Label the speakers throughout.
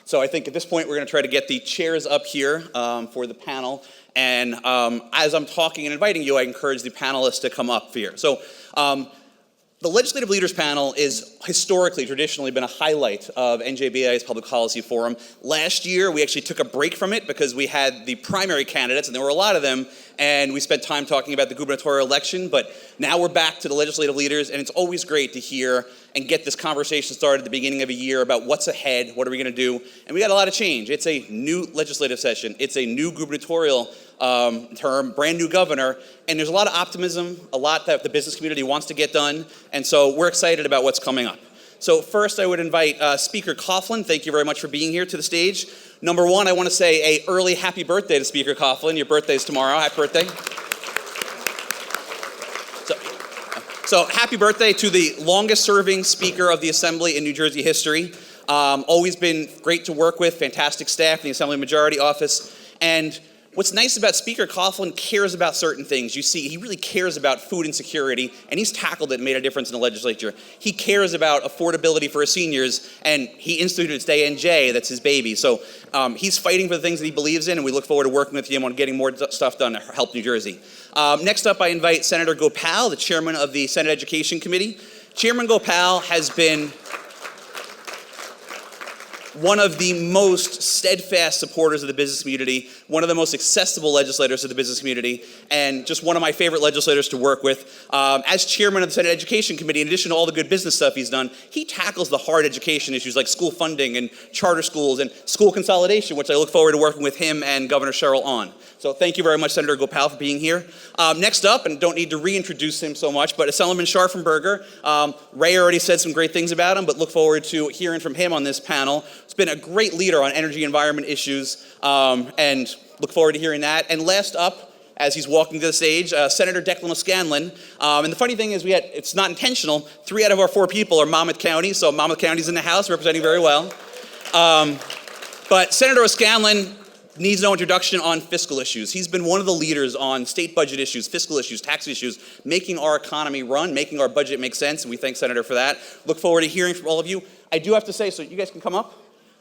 Speaker 1: So I think at this point we're going to try to get the chairs up here for the panel. And as I'm talking and inviting you, I encourage the panelists to come up here. So the Legislative Leaders Panel is historically, traditionally been a highlight of NJBI's Public Policy Forum. Last year, we actually took a break from it because we had the primary candidates, and there were a lot of them, and we spent time talking about the gubernatorial election, but now we're back to the legislative leaders, and it's always great to hear and get this conversation started at the beginning of a year about what's ahead, what are we going to do, and we got a lot of change. It's a new legislative session. It's a new gubernatorial term, brand new governor, and there's a lot of optimism, a lot that the business community wants to get done, and so we're excited about what's coming up. So first I would invite Speaker Coughlin. Thank you very much for being here to the stage. Number one, I want to say an early happy birthday to Speaker Coughlin. Your birthday's tomorrow. Happy birthday. So happy birthday to the longest serving Speaker of the Assembly in New Jersey history. Always been great to work with, fantastic staff in the Assembly Majority Office. And what's nice about Speaker Coughlin, cares about certain things. You see, he really cares about food insecurity, and he's tackled it and made a difference in the legislature. He cares about affordability for his seniors, and he instituted Stay NJ, that's his baby. So he's fighting for the things that he believes in, and we look forward to working with him on getting more stuff done to help New Jersey. Next up, I invite Senator Gopal, the chairman of the Senate Education Committee. Chairman Gopal has been one of the most steadfast supporters of the business community, one of the most accessible legislators to the business community, and just one of my favorite legislators to work with. As chairman of the Senate Education Committee, in addition to all the good business stuff he's done, he tackles the hard education issues like school funding and charter schools and school consolidation, which I look forward to working with him and Governor Sherrill on. So thank you very much, Senator Gopal, for being here. Next up, and don't need to reintroduce him so much, but Assemblyman Scharfenberger. Ray already said some great things about him, but look forward to hearing from him on this panel. He's been a great leader on energy environment issues, and look forward to hearing that. And last up, as he's walking to the stage, Senator Declan O'Scanlan. And the funny thing is, it's not intentional. 3 out of our 4 people are Monmouth County, so Monmouth County's in the House, representing very well. But Senator O'Scanlan needs no introduction on fiscal issues. He's been one of the leaders on state budget issues, fiscal issues, tax issues, making our economy run, making our budget make sense, and we thank Senator for that. Look forward to hearing from all of you. I do have to say, so you guys can come up.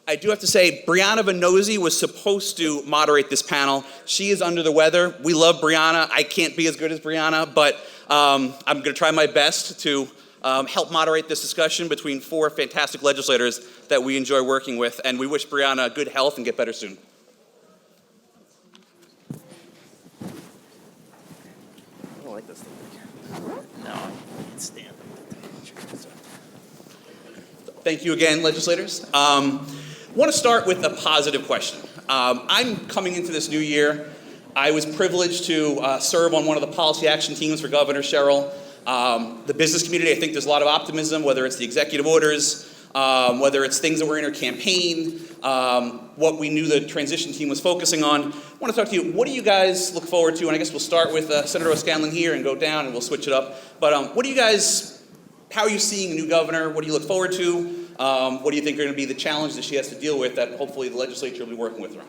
Speaker 1: I do have to say, Brianna Vannozzi was supposed to moderate this panel. She is under the weather. We love Brianna. I can't be as good as Brianna, but I'm going to try my best to help moderate this discussion between 4 fantastic legislators that we enjoy working with, and we wish Brianna good health and get better soon.
Speaker 2: I don't like this thing. No, I can't stand it.
Speaker 1: Thank you again, legislators. I want to start with a positive question. I'm coming into this new year. I was privileged to serve on one of the policy action teams for Governor Sherrill. The business community, I think there's a lot of optimism, whether it's the executive orders, whether it's things that were in her campaign, what we knew the transition team was focusing on. I want to talk to you, what do you guys look forward to? And I guess we'll start with Senator O'Scanlan here and go down and we'll switch it up. But what do you guys, how are you seeing a new governor? What do you look forward to? What do you think are going to be the challenge that she has to deal with that hopefully the legislature will be working with her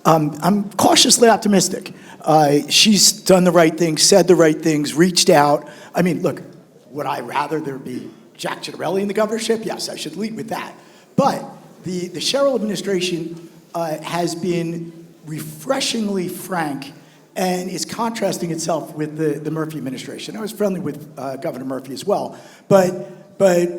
Speaker 1: on?
Speaker 3: I'm cautiously optimistic. She's done the right things, said the right things, reached out. I mean, look, would I rather there be Jack Ciattarelli in the governorship? Yes, I should lead with that. But the Sherrill administration has been refreshingly frank and is contrasting itself with the Murphy administration. I was friendly with Governor Murphy as well, but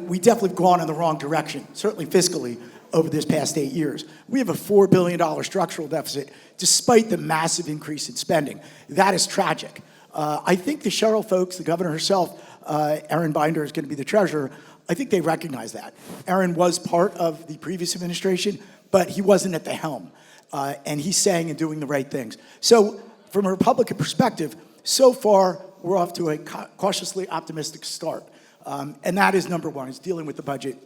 Speaker 3: we definitely have gone in the wrong direction, certainly fiscally, over this past 8 years. We have a $4 billion structural deficit despite the massive increase in spending. That is tragic. I think the Sherrill folks, the governor herself, Aaron Binder is going to be the treasurer, I think they recognize that. Aaron was part of the previous administration, but he wasn't at the helm. And he's saying and doing the right things. So from a Republican perspective, so far we're off to a cautiously optimistic start. And that is number one, is dealing with the budget,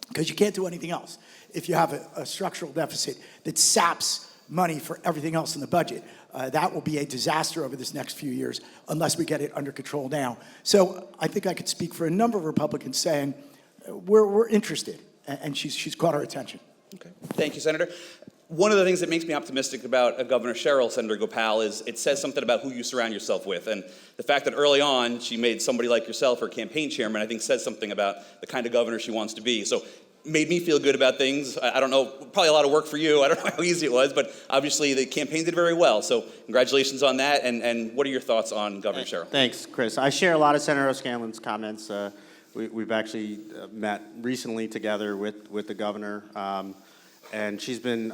Speaker 3: because you can't do anything else. If you have a structural deficit that saps money for everything else in the budget, that will be a disaster over this next few years unless we get it under control now. So I think I could speak for a number of Republicans saying we're interested, and she's caught our attention.
Speaker 1: Okay. Thank you, Senator. One of the things that makes me optimistic about Governor Sherrill, Senator Gopal, is it says something about who you surround yourself with. And the fact that early on she made somebody like yourself her campaign chairman, I think says something about the kind of governor she wants to be. So made me feel good about things. I don't know, probably a lot of work for you. I don't know how easy it was, but obviously the campaign did very well. So congratulations on that. And what are your thoughts on Governor Sherrill?
Speaker 2: Thanks, Chris. I share a lot of Senator O'Scanlan's comments. We've actually met recently together with the governor, and she's been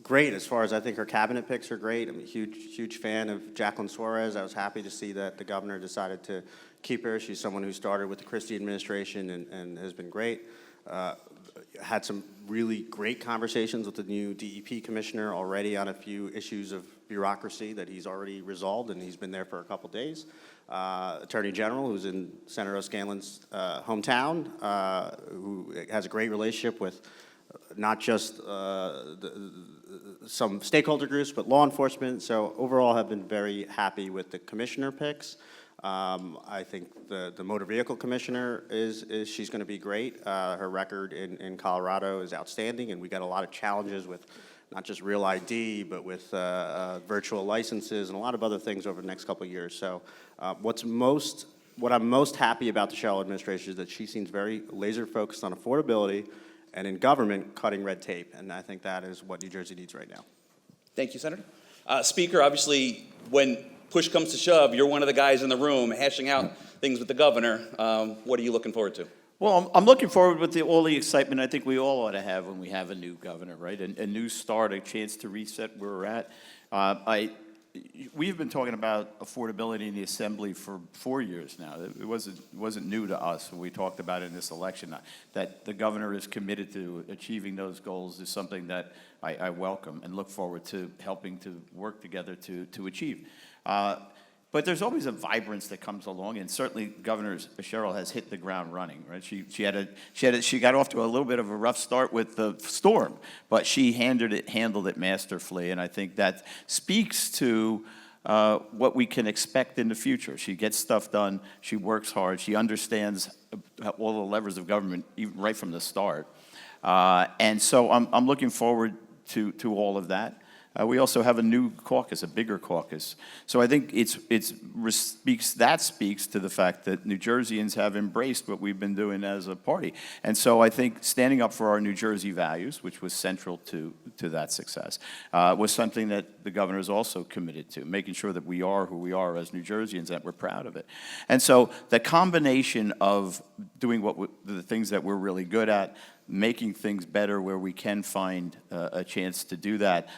Speaker 2: great as far as I think her cabinet picks are great. I'm a huge fan of Jacqueline Suarez. I was happy to see that the governor decided to keep her. She's someone who started with the Christie administration and has been great. Had some really great conversations with the new DEP commissioner already on a few issues of bureaucracy that he's already resolved, and he's been there for a couple days. Attorney General, who's in Senator O'Scanlan's hometown, who has a great relationship with not just some stakeholder groups, but law enforcement. So overall, have been very happy with the commissioner picks. I think the motor vehicle commissioner she's going to be great. Her record in Colorado is outstanding, and we got a lot of challenges with not just real ID, but with virtual licenses and a lot of other things over the next couple of years. So what I'm most happy about the Sherrill administration is that she seems very laser focused on affordability and in government cutting red tape, and I think that is what New Jersey needs right now.
Speaker 1: Thank you, Senator. Speaker, obviously, when push comes to shove, you're one of the guys in the room hashing out things with the governor. What are you looking forward to?
Speaker 4: Well, I'm looking forward with all the excitement I think we all ought to have when we have a new governor, right? A new start, a chance to reset where we're at. We've been talking about affordability in the Assembly for 4 years now. It wasn't new to us when we talked about it in this election. That the governor is committed to achieving those goals is something that I welcome and look forward to helping to work together to achieve. But there's always a vibrance that comes along, and certainly Governor Sherrill has hit the ground running. Right? She got off to a little bit of a rough start with the storm, but she handled it masterfully, and I think that speaks to what we can expect in the future. She gets stuff done. She works hard. She understands all the levers of government, even right from the start, and so I'm looking forward to all of that. We also have a new caucus, a bigger caucus. So I think it speaks to the fact that New Jerseyans have embraced what we've been doing as a party. And so I think standing up for our New Jersey values, which was central to that success, was something that the governor is also committed to, making sure that we are who we are as New Jerseyans, that we're proud of it. And so the combination of doing the things that we're really good at, making things better where we can find a chance to do that,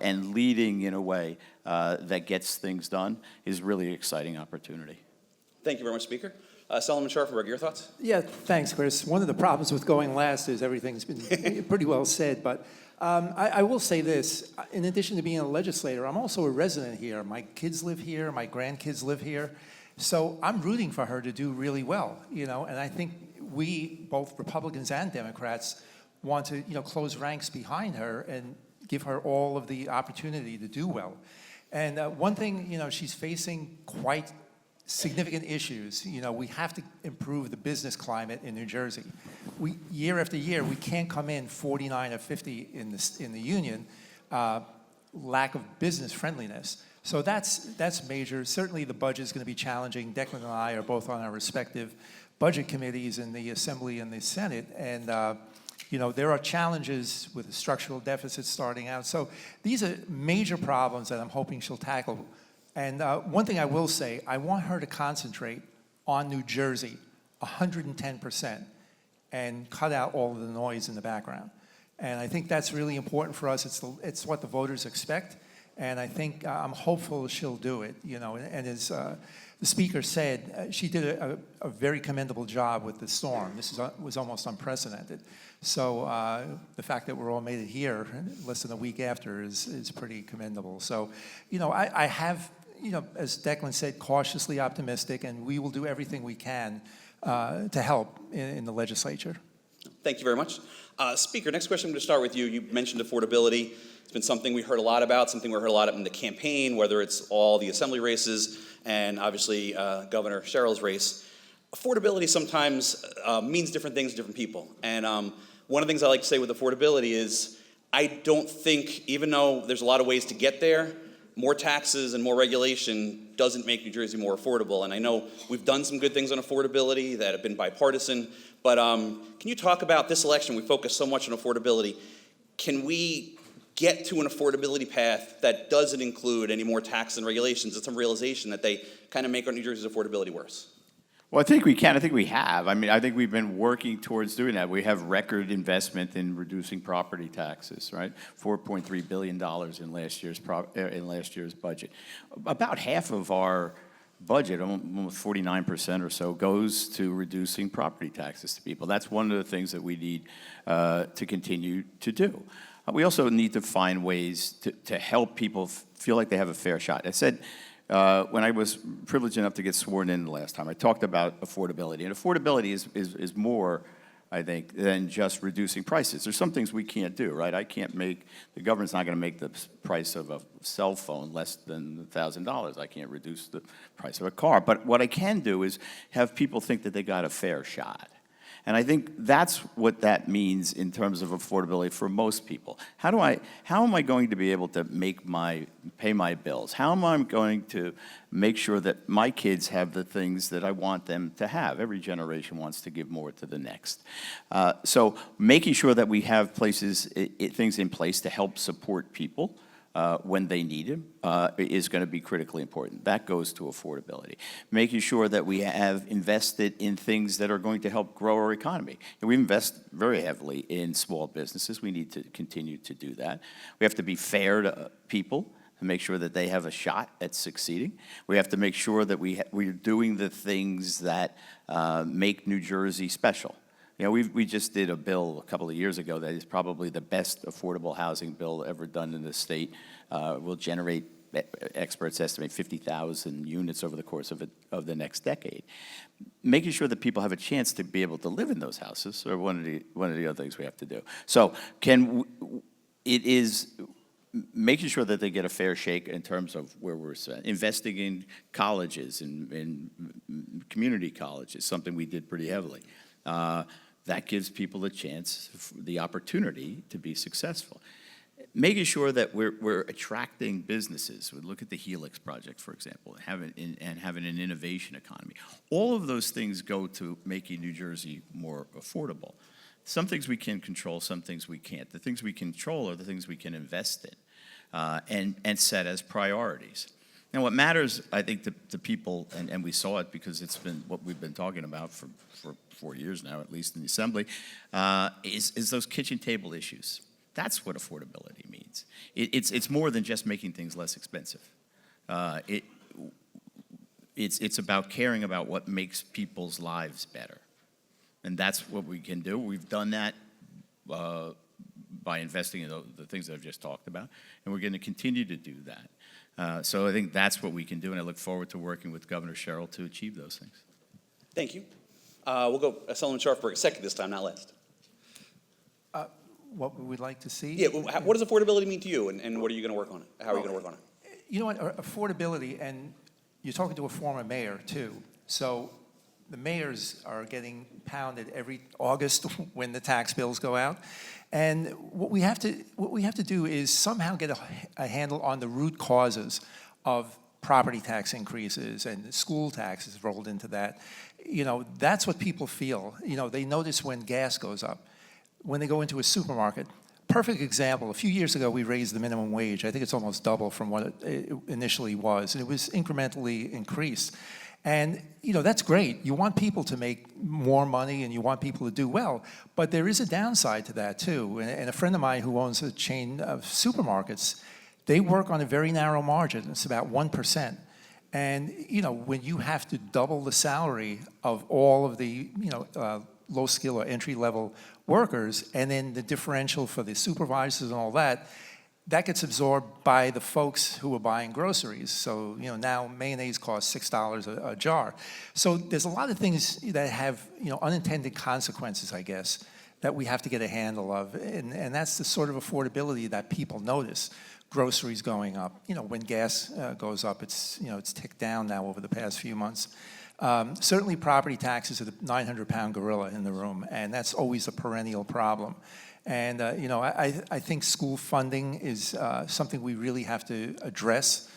Speaker 4: and leading in a way that gets things done is really an exciting opportunity.
Speaker 1: Thank you very much, Speaker. Assemblyman Scharfenberger, your thoughts?
Speaker 5: Yeah, thanks, Chris. One of the problems with going last is everything's been pretty well said, but I will say this. In addition to being a legislator, I'm also a resident here. My kids live here. My grandkids live here. So I'm rooting for her to do really well, and I think we, both Republicans and Democrats, want to, close ranks behind her and give her all of the opportunity to do well. And one thing, she's facing quite significant issues. We have to improve the business climate in New Jersey. Year after year, we can't come in 49 or 50 in the union, lack of business friendliness. So that's major. Certainly the budget is going to be challenging. Declan and I are both on our respective budget committees in the Assembly and the Senate, and there are challenges with the structural deficit starting out. So these are major problems that I'm hoping she'll tackle. And one thing I will say, I want her to concentrate on New Jersey 110% and cut out all of the noise in the background. And I think that's really important for us. It's what the voters expect. And I think I'm hopeful she'll do it, and as the Speaker said, she did a very commendable job with the storm. This was almost unprecedented. So the fact that we're all made it here less than a week after is pretty commendable. So, I have, as Declan said, cautiously optimistic, and we will do everything we can to help in the legislature.
Speaker 1: Thank you very much. Speaker, next question, I'm going to start with you. You mentioned affordability. It's been something we heard a lot about, something we heard a lot in the campaign, whether it's all the Assembly races and obviously Governor Sherrill's race. Affordability sometimes means different things to different people. And one of the things I like to say with affordability is I don't think, even though there's a lot of ways to get there, more taxes and more regulation doesn't make New Jersey more affordable. And I know we've done some good things on affordability that have been bipartisan, but can you talk about this election? We focus so much on affordability. Can we get to an affordability path that doesn't include any more tax and regulations and some realization that they kind of make our New Jersey's affordability worse?
Speaker 4: Well, I think we can. I think we have. I mean, I think we've been working towards doing that. We have record investment in reducing property taxes, right? $4.3 billion in last year's budget. About half of our budget, almost 49% or so, goes to reducing property taxes to people. That's one of the things that we need to continue to do. We also need to find ways to help people feel like they have a fair shot. I said, when I was privileged enough to get sworn in the last time, I talked about affordability. And affordability is more, I think, than just reducing prices. There's some things we can't do, right? The government's not going to make the price of a cell phone less than $1,000. I can't reduce the price of a car. But what I can do is have people think that they got a fair shot. And I think that's what that means in terms of affordability for most people. How am I going to be able to pay my bills? How am I going to make sure that my kids have the things that I want them to have? Every generation wants to give more to the next. So making sure that we have things in place to help support people when they need them is going to be critically important. That goes to affordability. Making sure that we have invested in things that are going to help grow our economy. And we invest very heavily in small businesses. We need to continue to do that. We have to be fair to people to make sure that they have a shot at succeeding. We have to make sure that we're doing the things that make New Jersey special. You know, we just did a bill a couple of years ago that is probably the best affordable housing bill ever done in the state. Will generate, experts estimate, 50,000 units over the course of the next decade. Making sure that people have a chance to be able to live in those houses are one of the other things we have to do. So it is making sure that they get a fair shake in terms of where we're investing in colleges and in community colleges, something we did pretty heavily. That gives people a chance, the opportunity to be successful. Making sure that we're attracting businesses. We look at the Helix project, for example, and having an innovation economy. All of those things go to making New Jersey more affordable. Some things we can control, some things we can't. The things we control are the things we can invest in and set as priorities. Now, what matters, I think, to people, and we saw it because it's been what we've been talking about for 4 years now, at least in the Assembly, is those kitchen table issues. That's what affordability means. It's more than just making things less expensive. It's about caring about what makes people's lives better. And that's what we can do. We've done that by investing in the things that I've just talked about, and we're going to continue to do that. So I think that's what we can do, and I look forward to working with Governor Sherrill to achieve those things.
Speaker 1: Thank you. We'll go Assemblyman Scharfenberger second this time, not last.
Speaker 5: What we would like to see?
Speaker 1: Yeah, what does affordability mean to you, and what are you going to work on it? How are you going to work on it?
Speaker 5: You know what, affordability, and you're talking to a former mayor, too. So the mayors are getting pounded every August when the tax bills go out. And what we have to do is somehow get a handle on the root causes of property tax increases and school taxes rolled into that. You know, that's what people feel. You know, they notice when gas goes up, when they go into a supermarket. Perfect example, a few years ago we raised the minimum wage. I think it's almost double from what it initially was, and it was incrementally increased. And, you know, that's great. You want people to make more money and you want people to do well, but there is a downside to that too. And a friend of mine who owns a chain of supermarkets, they work on a very narrow margin. It's about 1%. And, you know, when you have to double the salary of all of the, you know, low skill or entry level workers, and then the differential for the supervisors and all that, that gets absorbed by the folks who are buying groceries. So, you know, now mayonnaise costs $6 a jar. So there's a lot of things that have, you know, unintended consequences, I guess, that we have to get a handle of. And that's the sort of affordability that people notice. Groceries going up. You know, when gas goes up, it's, you know, it's ticked down now over the past few months. Certainly property taxes are the 900-pound gorilla in the room, and that's always a perennial problem. And, I think school funding is something we really have to address,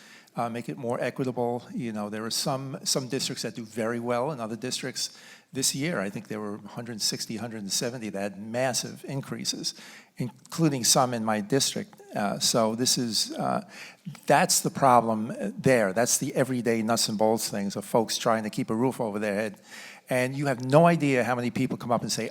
Speaker 5: make it more equitable. There are some districts that do very well, and other districts this year, I think there were 160, 170 that had massive increases, including some in my district. So that's the problem there. That's the everyday nuts and bolts things of folks trying to keep a roof over their head. And you have no idea how many people come up and say,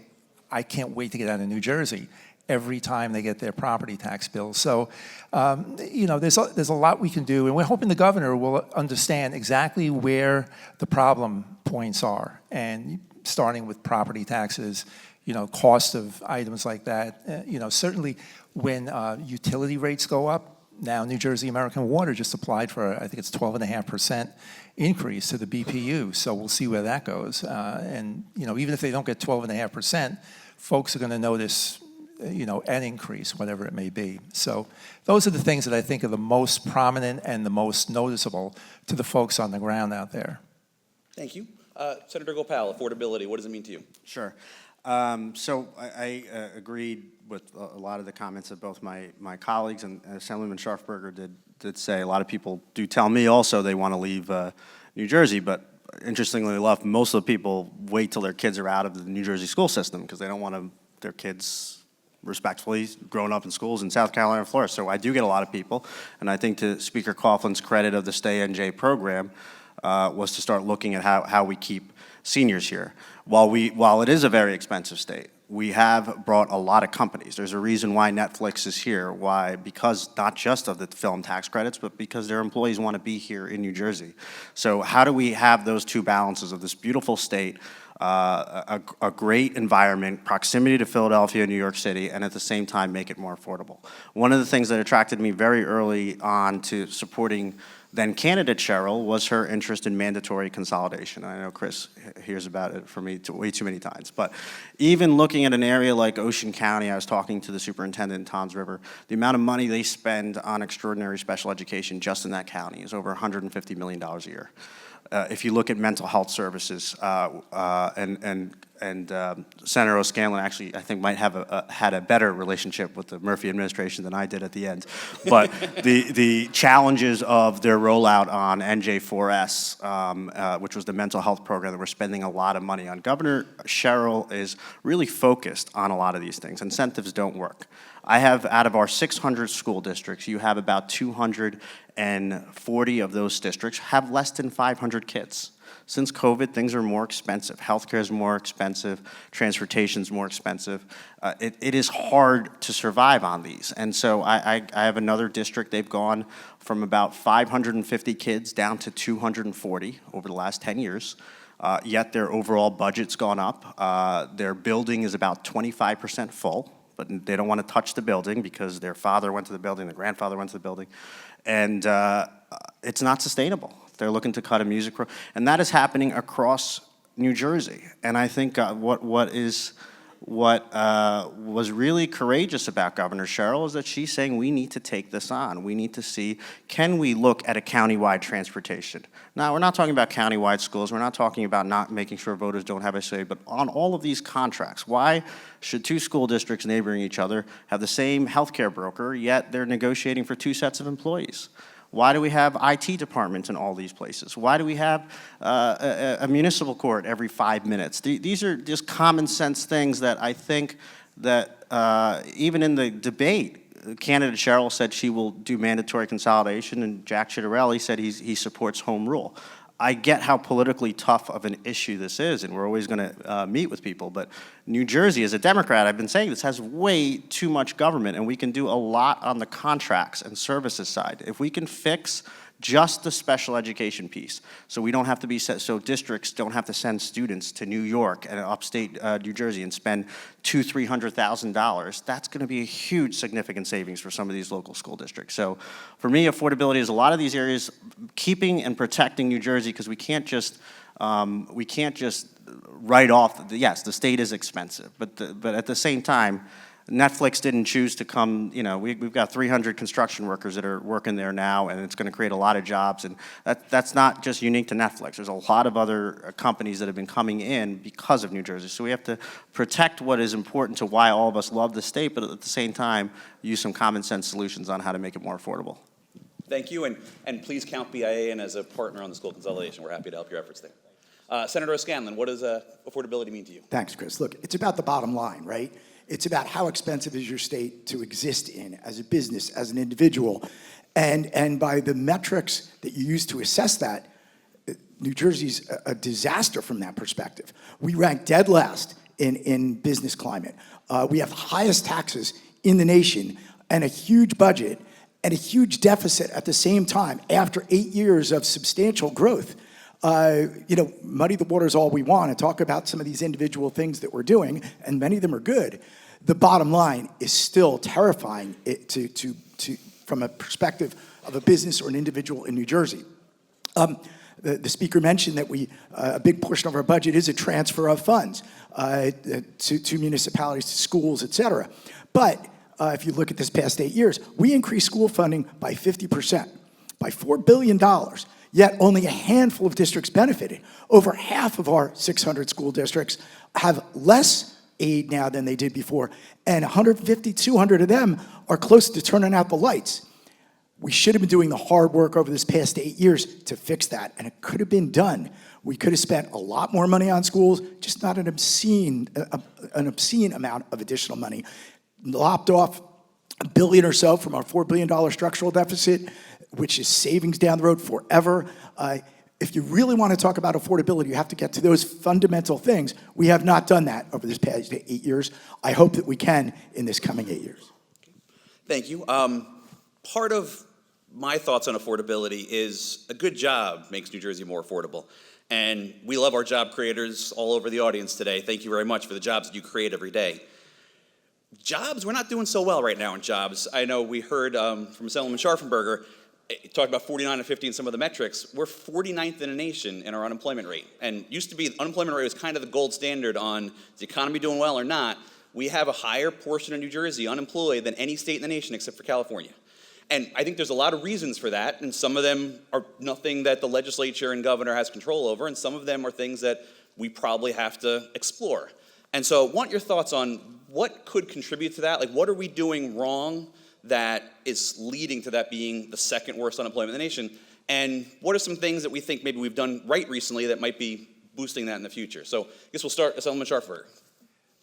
Speaker 5: I can't wait to get out of New Jersey, every time they get their property tax bill. So, there's a lot we can do, and we're hoping the governor will understand exactly where the problem points are, and starting with property taxes, cost of items like that. Certainly when utility rates go up, now New Jersey American Water just applied for, I think it's 12.5% increase to the BPU, so we'll see where that goes. And even if they don't get 12.5%, folks are going to notice an increase, whatever it may be. So those are the things that I think are the most prominent and the most noticeable to the folks on the ground out there.
Speaker 1: Thank you. Senator Gopal, affordability, what does it mean to you?
Speaker 2: Sure. So I agreed with a lot of the comments that both my colleagues and Assemblyman Scharfenberger did say. A lot of people do tell me also they want to leave New Jersey, but interestingly enough, most of the people wait till their kids are out of the New Jersey school system because they don't want their kids respectfully growing up in schools in South Carolina and Florida. So I do get a lot of people, and I think to Speaker Coughlin's credit of the Stay NJ program was to start looking at how we keep seniors here. While it is a very expensive state, we have brought a lot of companies. There's a reason why Netflix is here. Why? Because not just of the film tax credits, but because their employees want to be here in New Jersey. So how do we have those two balances of this beautiful state, a great environment, proximity to Philadelphia, New York City, and at the same time make it more affordable? One of the things that attracted me very early on to supporting then candidate Cheryl was her interest in mandatory consolidation. I know Chris hears about it from me way too many times. But even looking at an area like Ocean County, I was talking to the superintendent in Toms River, the amount of money they spend on extraordinary special education just in that county is over $150 million a year. If you look at mental health services, and Senator O'Scanlan actually, I think, might have had a better relationship with the Murphy administration than I did at the end. But the challenges of their rollout on NJ4S, which was the mental health program that we're spending a lot of money on, Governor Cheryl is really focused on a lot of these things. Incentives don't work. I have, out of our 600 school districts, you have about 240 of those districts have less than 500 kids. Since COVID, things are more expensive. Healthcare is more expensive. Transportation is more expensive. It is hard to survive on these. And so I have another district. They've gone from about 550 kids down to 240 over the last 10 years. Yet their overall budget's gone up. Their building is about 25% full, but they don't want to touch the building because their father went to the building, their grandfather went to the building, and it's not sustainable. They're looking to cut a music program, and that is happening across New Jersey. And I think what was really courageous about Governor Cheryl is that she's saying we need to take this on. We need to see, can we look at a countywide transportation? Now, we're not talking about countywide schools. We're not talking about not making sure voters don't have a say, but on all of these contracts, why should two school districts neighboring each other have the same healthcare broker, yet they're negotiating for two sets of employees? Why do we have IT departments in all these places? Why do we have a municipal court every 5 minutes? These are just common sense things that I think that even in the debate, candidate Cheryl said she will do mandatory consolidation, and Jack Ciattarelli said he supports home rule. I get how politically tough of an issue this is, and we're always going to meet with people, but New Jersey, as a Democrat, I've been saying this, has way too much government, and we can do a lot on the contracts and services side. If we can fix just the special education piece, so we don't have to be, so districts don't have to send students to New York and upstate New Jersey and spend $200,000-$300,000, that's going to be a huge significant savings for some of these local school districts. So for me, affordability is a lot of these areas, keeping and protecting New Jersey, because we can't just write off, yes, the state is expensive, but at the same time, Netflix didn't choose to come, we've got 300 construction workers that are working there now, and it's going to create a lot of jobs. And that's not just unique to Netflix. There's a lot of other companies that have been coming in because of New Jersey. So we have to protect what is important to why all of us love the state, but at the same time, use some common sense solutions on how to make it more affordable.
Speaker 1: Thank you, and please count BIA in as a partner on the school consolidation. We're happy to help your efforts there. Senator O'Scanlan, what does affordability mean to you?
Speaker 3: Thanks, Chris. Look, it's about the bottom line, right? It's about how expensive is your state to exist in as a business, as an individual. And by the metrics that you use to assess that, New Jersey's a disaster from that perspective. We rank dead last in business climate. We have the highest taxes in the nation and a huge budget and a huge deficit at the same time after 8 years of substantial growth. Muddy the waters all we want and talk about some of these individual things that we're doing, and many of them are good. The bottom line is still terrifying from a perspective of a business or an individual in New Jersey. The speaker mentioned that a big portion of our budget is a transfer of funds to municipalities, to schools, et cetera. But if you look at this past 8 years, we increased school funding by 50%, by $4 billion. Yet only a handful of districts benefited. Over half of our 600 school districts have less aid now than they did before, and 150, 200 of them are close to turning out the lights. We should have been doing the hard work over this past 8 years to fix that, and it could have been done. We could have spent a lot more money on schools, just not an obscene amount of additional money. Lopped off $1 billion or so from our $4 billion structural deficit, which is savings down the road forever. If you really want to talk about affordability, you have to get to those fundamental things. We have not done that over this past 8 years. I hope that we can in this coming 8 years.
Speaker 1: Thank you. Part of my thoughts on affordability is a good job makes New Jersey more affordable. And we love our job creators all over the audience today. Thank you very much for the jobs that you create every day. Jobs, we're not doing so well right now in jobs. I know we heard from Assemblyman Scharfenberger, talked about 49 and 50 in some of the metrics. We're 49th in the nation in our unemployment rate. And used to be, the unemployment rate was kind of the gold standard on is the economy doing well or not. We have a higher portion of New Jersey unemployed than any state in the nation except for California. And I think there's a lot of reasons for that, and some of them are nothing that the legislature and governor has control over, and some of them are things that we probably have to explore. And so I want your thoughts on what could contribute to that. Like, what are we doing wrong that is leading to that being the second worst unemployment in the nation? And what are some things that we think maybe we've done right recently that might be boosting that in the future? So I guess we'll start, Assemblyman Scharfenberger.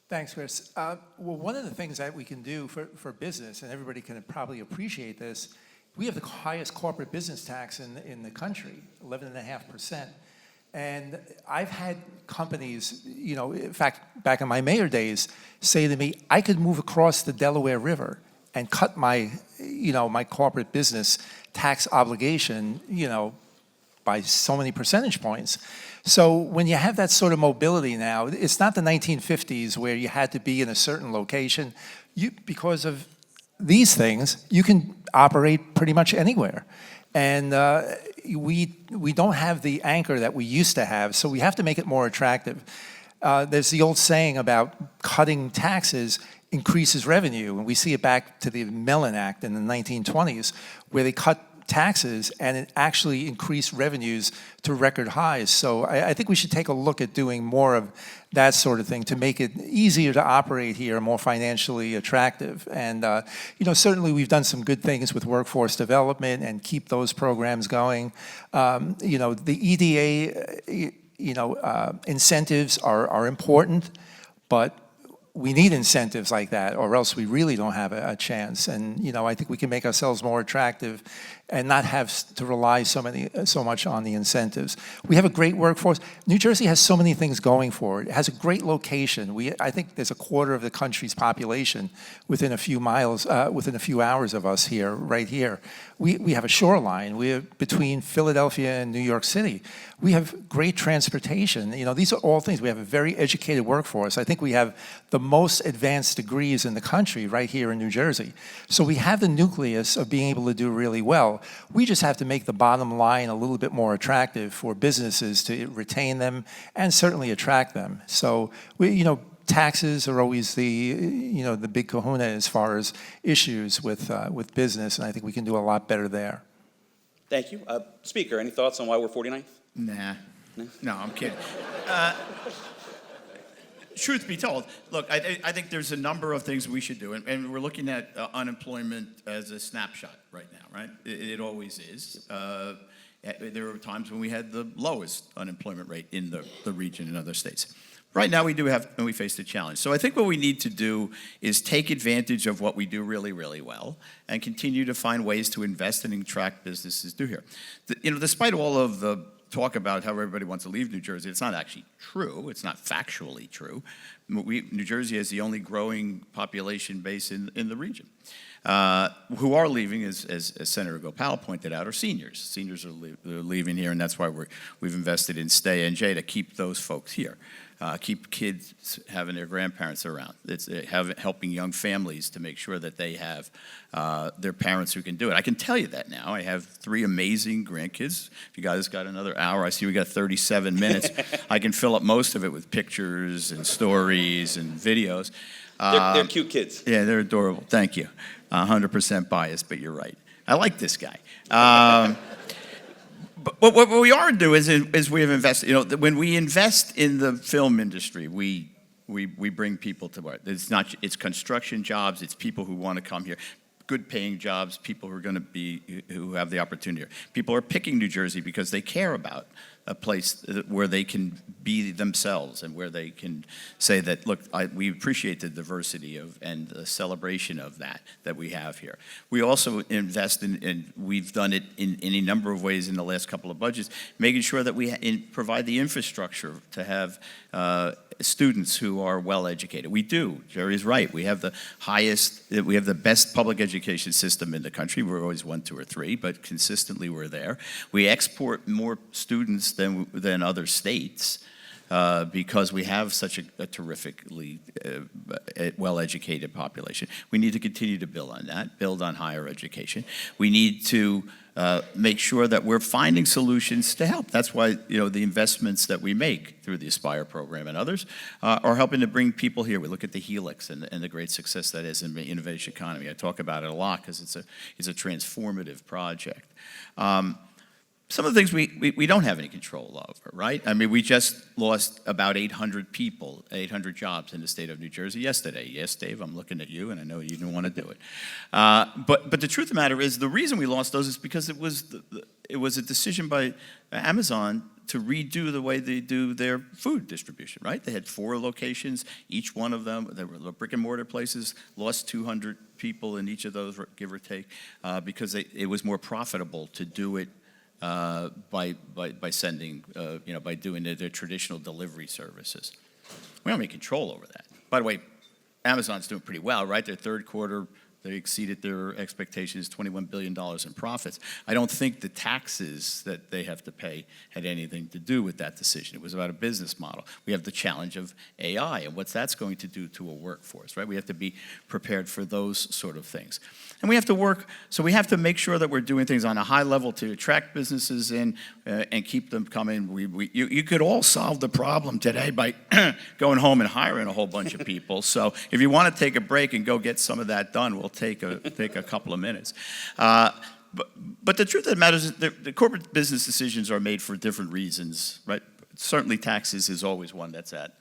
Speaker 5: Thanks, Chris. Well, one of the things that we can do for business, and everybody can probably appreciate this, we have the highest corporate business tax in the country, 11.5%. And I've had companies, in fact, back in my mayor days, say to me, I could move across the Delaware River and cut my, my corporate business tax obligation, by so many percentage points. So when you have that sort of mobility now, it's not the 1950s where you had to be in a certain location. Because of these things, you can operate pretty much anywhere. And we don't have the anchor that we used to have, so we have to make it more attractive. There's the old saying about cutting taxes increases revenue, and we see it back to the Mellon Act in the 1920s, where they cut taxes and it actually increased revenues to record highs. So I think we should take a look at doing more of that sort of thing to make it easier to operate here, more financially attractive. And certainly we've done some good things with workforce development and keep those programs going. The EDA, incentives are important, but we need incentives like that, or else we really don't have a chance. And I think we can make ourselves more attractive and not have to rely so much on the incentives. We have a great workforce. New Jersey has so many things going for it. It has a great location. I think there's a quarter of the country's population within a few miles, within a few hours of us here, right here. We have a shoreline. We're between Philadelphia and New York City. We have great transportation. These are all things. We have a very educated workforce. I think we have the most advanced degrees in the country right here in New Jersey. So we have the nucleus of being able to do really well. We just have to make the bottom line a little bit more attractive for businesses to retain them and certainly attract them. So taxes are always the big kahuna as far as issues with business, and I think we can do a lot better there.
Speaker 1: Thank you. Speaker, any thoughts on why we're 49th?
Speaker 4: Nah. No, I'm kidding. Truth be told, look, I think there's a number of things we should do, and we're looking at unemployment as a snapshot right now, right? It always is. There were times when we had the lowest unemployment rate in the region in other states. Right now we face the challenge. So I think what we need to do is take advantage of what we do really, really well and continue to find ways to invest and attract businesses to here. Despite all of the talk about how everybody wants to leave New Jersey, it's not actually true. It's not factually true. New Jersey has the only growing population base in the region. Who are leaving, as Senator Gopal pointed out, are seniors. Seniors are leaving here, and that's why we've invested in Stay NJ to keep those folks here. Keep kids having their grandparents around. It's helping young families to make sure that they have their parents who can do it. I can tell you that now. I have 3 amazing grandkids. If you guys got another hour, I see we got 37 minutes. I can fill up most of it with pictures and stories and videos.
Speaker 1: They're cute kids.
Speaker 4: Yeah, they're adorable. Thank you. 100% biased, but you're right. I like this guy. But what we are doing is we have invested. When we invest in the film industry, we bring people to work. It's construction jobs. It's people who want to come here. Good paying jobs, people who have the opportunity. People are picking New Jersey because they care about a place where they can be themselves and where they can say that, look, we appreciate the diversity and the celebration of that we have here. We also invest in we've done it in any number of ways in the last couple of budgets, making sure that we provide the infrastructure to have students who are well educated. We do. Jerry's right. We have the best public education system in the country. We're always 1, 2, or 3, but consistently we're there. We export more students than other states because we have such a terrifically well-educated population. We need to continue to build on that, build on higher education. We need to make sure that we're finding solutions to help. That's why the investments that we make through the Aspire program and others are helping to bring people here. We look at the Helix and the great success that is in the innovation economy. I talk about it a lot because it's a transformative project. Some of the things we don't have any control over, right? I mean, we just lost about 800 people, 800 jobs in the state of New Jersey yesterday. Yes, Dave, I'm looking at you, and I know you didn't want to do it. But the truth of the matter is, the reason we lost those is because it was a decision by Amazon to redo the way they do their food distribution, right? They had 4 locations. Each one of them, they were brick and mortar places, lost 200 people in each of those, give or take, because it was more profitable to do it by sending, by doing their traditional delivery services. We don't have any control over that. By the way, Amazon's doing pretty well, right? Their third quarter, they exceeded their expectations, $21 billion in profits. I don't think the taxes that they have to pay had anything to do with that decision. It was about a business model. We have the challenge of AI and what that's going to do to a workforce, right? We have to be prepared for those sort of things. And we have to work, so we have to make sure that we're doing things on a high level to attract businesses in and keep them coming. You could all solve the problem today by going home and hiring a whole bunch of people. So if you want to take a break and go get some of that done, we'll take a couple of minutes. But the truth of the matter is that the corporate business decisions are made for different reasons, right? Certainly taxes is always one that's at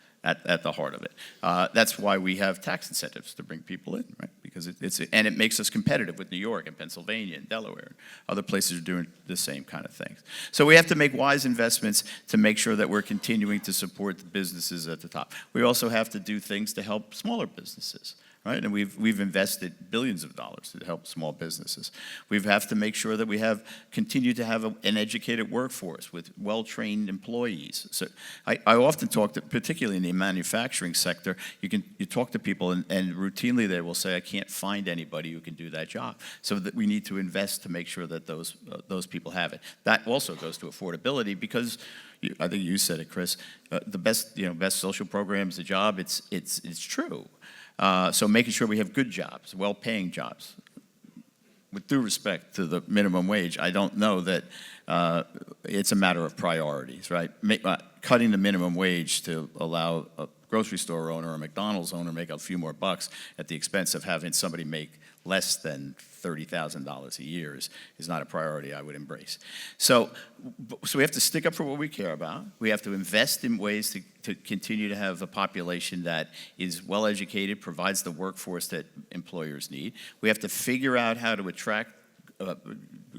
Speaker 4: the heart of it. That's why we have tax incentives to bring people in, right? Because it makes us competitive with New York and Pennsylvania and Delaware. And other places are doing the same kind of things. So we have to make wise investments to make sure that we're continuing to support the businesses at the top. We also have to do things to help smaller businesses. Right? And we've invested billions of dollars to help small businesses. We have to make sure that we continue to have an educated workforce with well-trained employees. So I often talk to, particularly in the manufacturing sector, you talk to people and routinely they will say, I can't find anybody who can do that job. So that we need to invest to make sure that those people have it. That also goes to affordability because I think you said it, Chris. The best social program is a job. It's true. So making sure we have good jobs, well-paying jobs. With due respect to the minimum wage, I don't know that it's a matter of priorities, right? Cutting the minimum wage to allow grocery store owner or a McDonald's owner make a few more bucks at the expense of having somebody make less than $30,000 a year is not a priority I would embrace. So we have to stick up for what we care about. We have to invest in ways to continue to have a population that is well-educated, provides the workforce that employers need. We have to figure out how to attract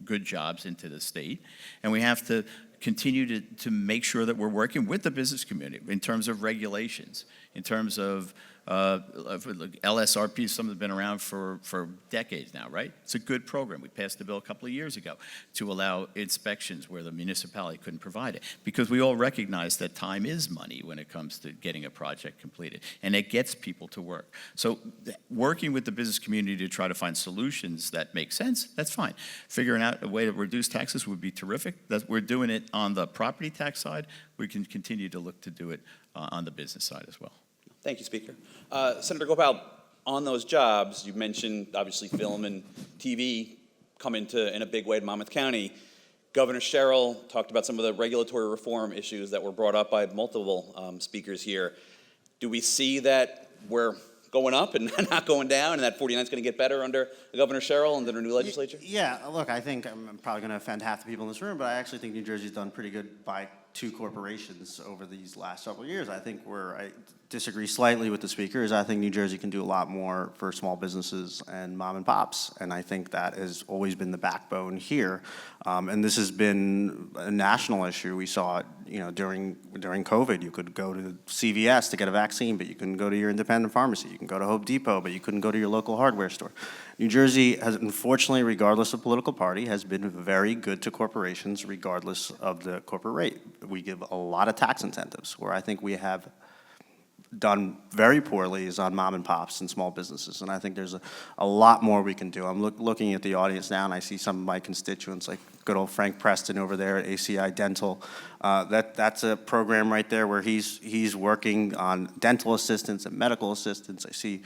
Speaker 4: good jobs into the state, and we have to continue to make sure that we're working with the business community in terms of regulations, in terms of LSRP. Some have been around for decades now, right? It's a good program. We passed the bill a couple of years ago to allow inspections where the municipality couldn't provide it, because we all recognize that time is money when it comes to getting a project completed, and it gets people to work. So working with the business community to try to find solutions that make sense, that's fine. Figuring out a way to reduce taxes would be terrific. We're doing it on the property tax side. We can continue to look to do it on the business side as well.
Speaker 1: Thank you, Speaker. Senator Gopal, on those jobs, you mentioned obviously film and TV come into in a big way in Monmouth County. Governor Sherrill talked about some of the regulatory reform issues that were brought up by multiple speakers here. Do we see that we're going up and not going down, and that 49 is going to get better under Governor Sherrill and the new legislature?
Speaker 2: Yeah, look, I think I'm probably going to offend half the people in this room, but I actually think New Jersey's done pretty good by two corporations over these last several years. I think I disagree slightly with the speaker, is I think New Jersey can do a lot more for small businesses and mom and pops, and I think that has always been the backbone here. And this has been a national issue. We saw it, during COVID. You could go to CVS to get a vaccine, but you couldn't go to your independent pharmacy. You can go to Home Depot, but you couldn't go to your local hardware store. New Jersey has, unfortunately, regardless of political party, has been very good to corporations regardless of the corporate rate. We give a lot of tax incentives. Where I think we have done very poorly is on mom and pops and small businesses, and I think there's a lot more we can do. I'm looking at the audience now, and I see some of my constituents, like good old Frank Preston over there at ACI Dental. That's a program right there where he's working on dental assistance and medical assistance. I see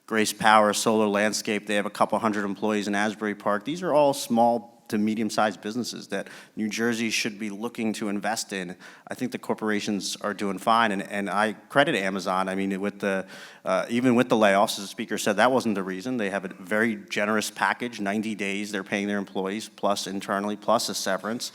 Speaker 2: Grace Power, Solar Landscape. They have a couple hundred employees in Asbury Park. These are all small to medium-sized businesses that New Jersey should be looking to invest in. I think the corporations are doing fine, and I credit Amazon. I mean, with even with the layoffs, as the speaker said, that wasn't the reason. They have a very generous package, 90 days they're paying their employees, plus internally, plus a severance.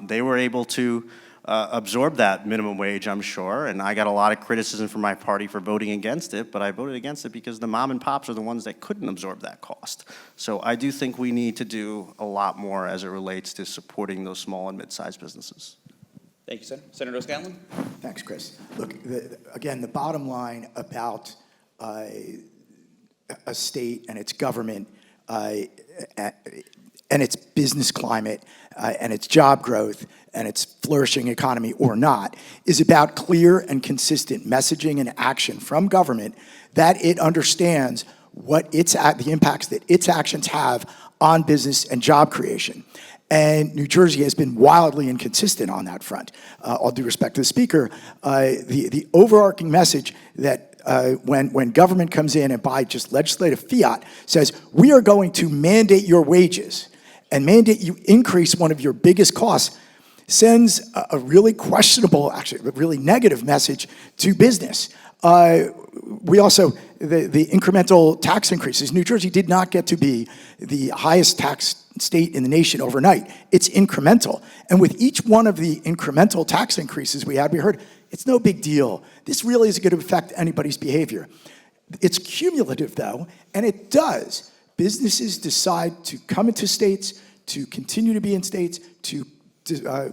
Speaker 2: They were able to absorb that minimum wage, I'm sure, and I got a lot of criticism from my party for voting against it, but I voted against it because the mom and pops are the ones that couldn't absorb that cost. So I do think we need to do a lot more as it relates to supporting those small and mid-sized businesses.
Speaker 1: Thank you, Senator. Senator O'Scanlan?
Speaker 3: Thanks, Chris. Look, again, the bottom line about a state and its government and its business climate and its job growth and its flourishing economy or not is about clear and consistent messaging and action from government that it understands what the impacts that its actions have on business and job creation. And New Jersey has been wildly inconsistent on that front. All due respect to the speaker, the overarching message that when government comes in and by just legislative fiat says, we are going to mandate your wages and mandate you increase one of your biggest costs, sends a really questionable, actually a really negative message to business. We also, the incremental tax increases, New Jersey did not get to be the highest tax state in the nation overnight. It's incremental. And with each one of the incremental tax increases we heard, it's no big deal. This really isn't going to affect anybody's behavior. It's cumulative, though, and it does. Businesses decide to come into states, to continue to be in states, to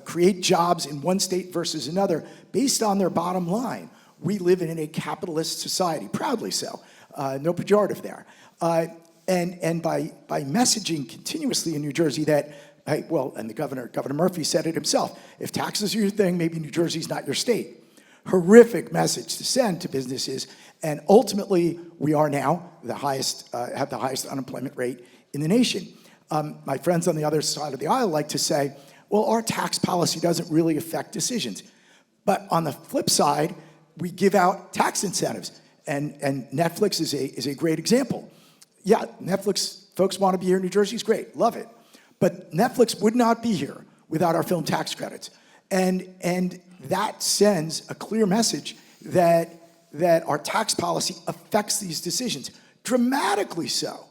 Speaker 3: create jobs in one state versus another based on their bottom line. We live in a capitalist society, proudly so. No pejorative there. And by messaging continuously in New Jersey that, hey, well, and Governor Murphy said it himself, if taxes are your thing, maybe New Jersey's not your state. Horrific message to send to businesses, and ultimately we are now have the highest unemployment rate in the nation. My friends on the other side of the aisle like to say, well, our tax policy doesn't really affect decisions. But on the flip side, we give out tax incentives, and Netflix is a great example. Yeah, Netflix folks want to be here in New Jersey, it's great, love it. But Netflix would not be here without our film tax credits. And that sends a clear message that that our tax policy affects these decisions, dramatically so.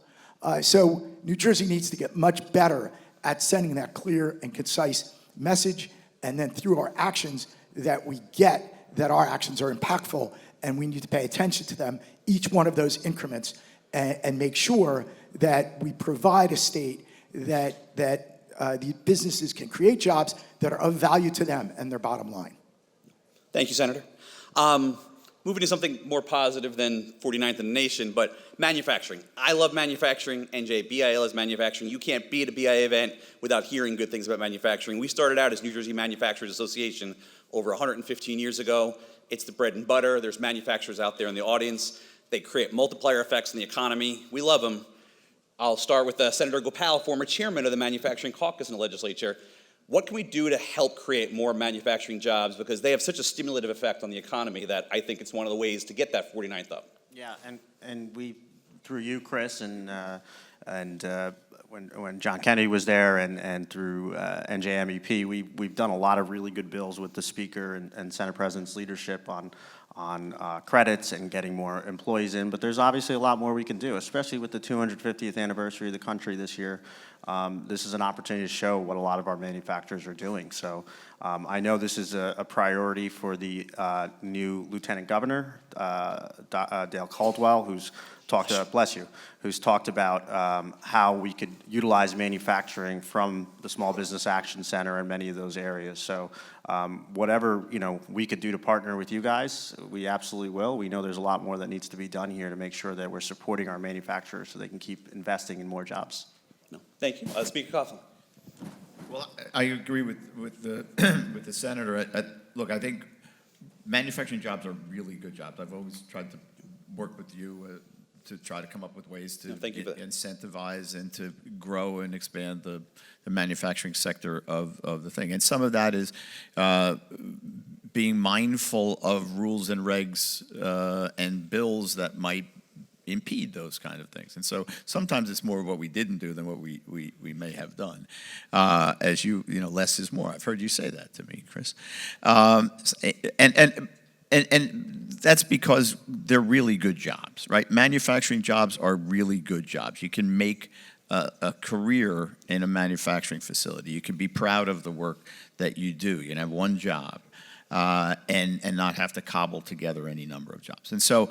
Speaker 3: So New Jersey needs to get much better at sending that clear and concise message, and then through our actions that we get that our actions are impactful, and we need to pay attention to them, each one of those increments, and make sure that we provide a state that the businesses can create jobs that are of value to them and their bottom line.
Speaker 1: Thank you, Senator. Moving to something more positive than 49th in the nation, but manufacturing. I love manufacturing. NJ, BIL is manufacturing. You can't be at a BIA event without hearing good things about manufacturing. We started out as New Jersey Manufacturers Association over 115 years ago. It's the bread and butter. There's manufacturers out there in the audience. They create multiplier effects in the economy. We love them. I'll start with Senator Gopal, former chairman of the Manufacturing Caucus in the legislature. What can we do to help create more manufacturing jobs? Because they have such a stimulative effect on the economy that I think it's one of the ways to get that 49th up.
Speaker 2: Yeah, and we, through you, Chris, and when John Kennedy was there, and through NJMEP, we've done a lot of really good bills with the Speaker and Senate President's leadership on credits and getting more employees in. But there's obviously a lot more we can do, especially with the 250th anniversary of the country this year. This is an opportunity to show what a lot of our manufacturers are doing. So I know this is a priority for the new Lieutenant Governor, Dale Caldwell, who's talked about how we could utilize manufacturing from the Small Business Action Center and many of those areas. So whatever we could do to partner with you guys, we absolutely will. We know there's a lot more that needs to be done here to make sure that we're supporting our manufacturers so they can keep investing in more jobs.
Speaker 1: No, thank you. Speaker Coughlin.
Speaker 6: Well, I agree with the with the senator. Look, I think manufacturing jobs are really good jobs. I've always tried to work with you to try to come up with ways to incentivize and to grow and expand the manufacturing sector of the thing. And some of that is being mindful of rules and regs and bills that might impede those kind of things. And so sometimes it's more of what we didn't do than what we may have done. As less is more. I've heard you say that to me, Chris. And that's because they're really good jobs, right? Manufacturing jobs are really good jobs. You can make a career in a manufacturing facility. You can be proud of the work that you do. You can have one job and not have to cobble together any number of jobs. And so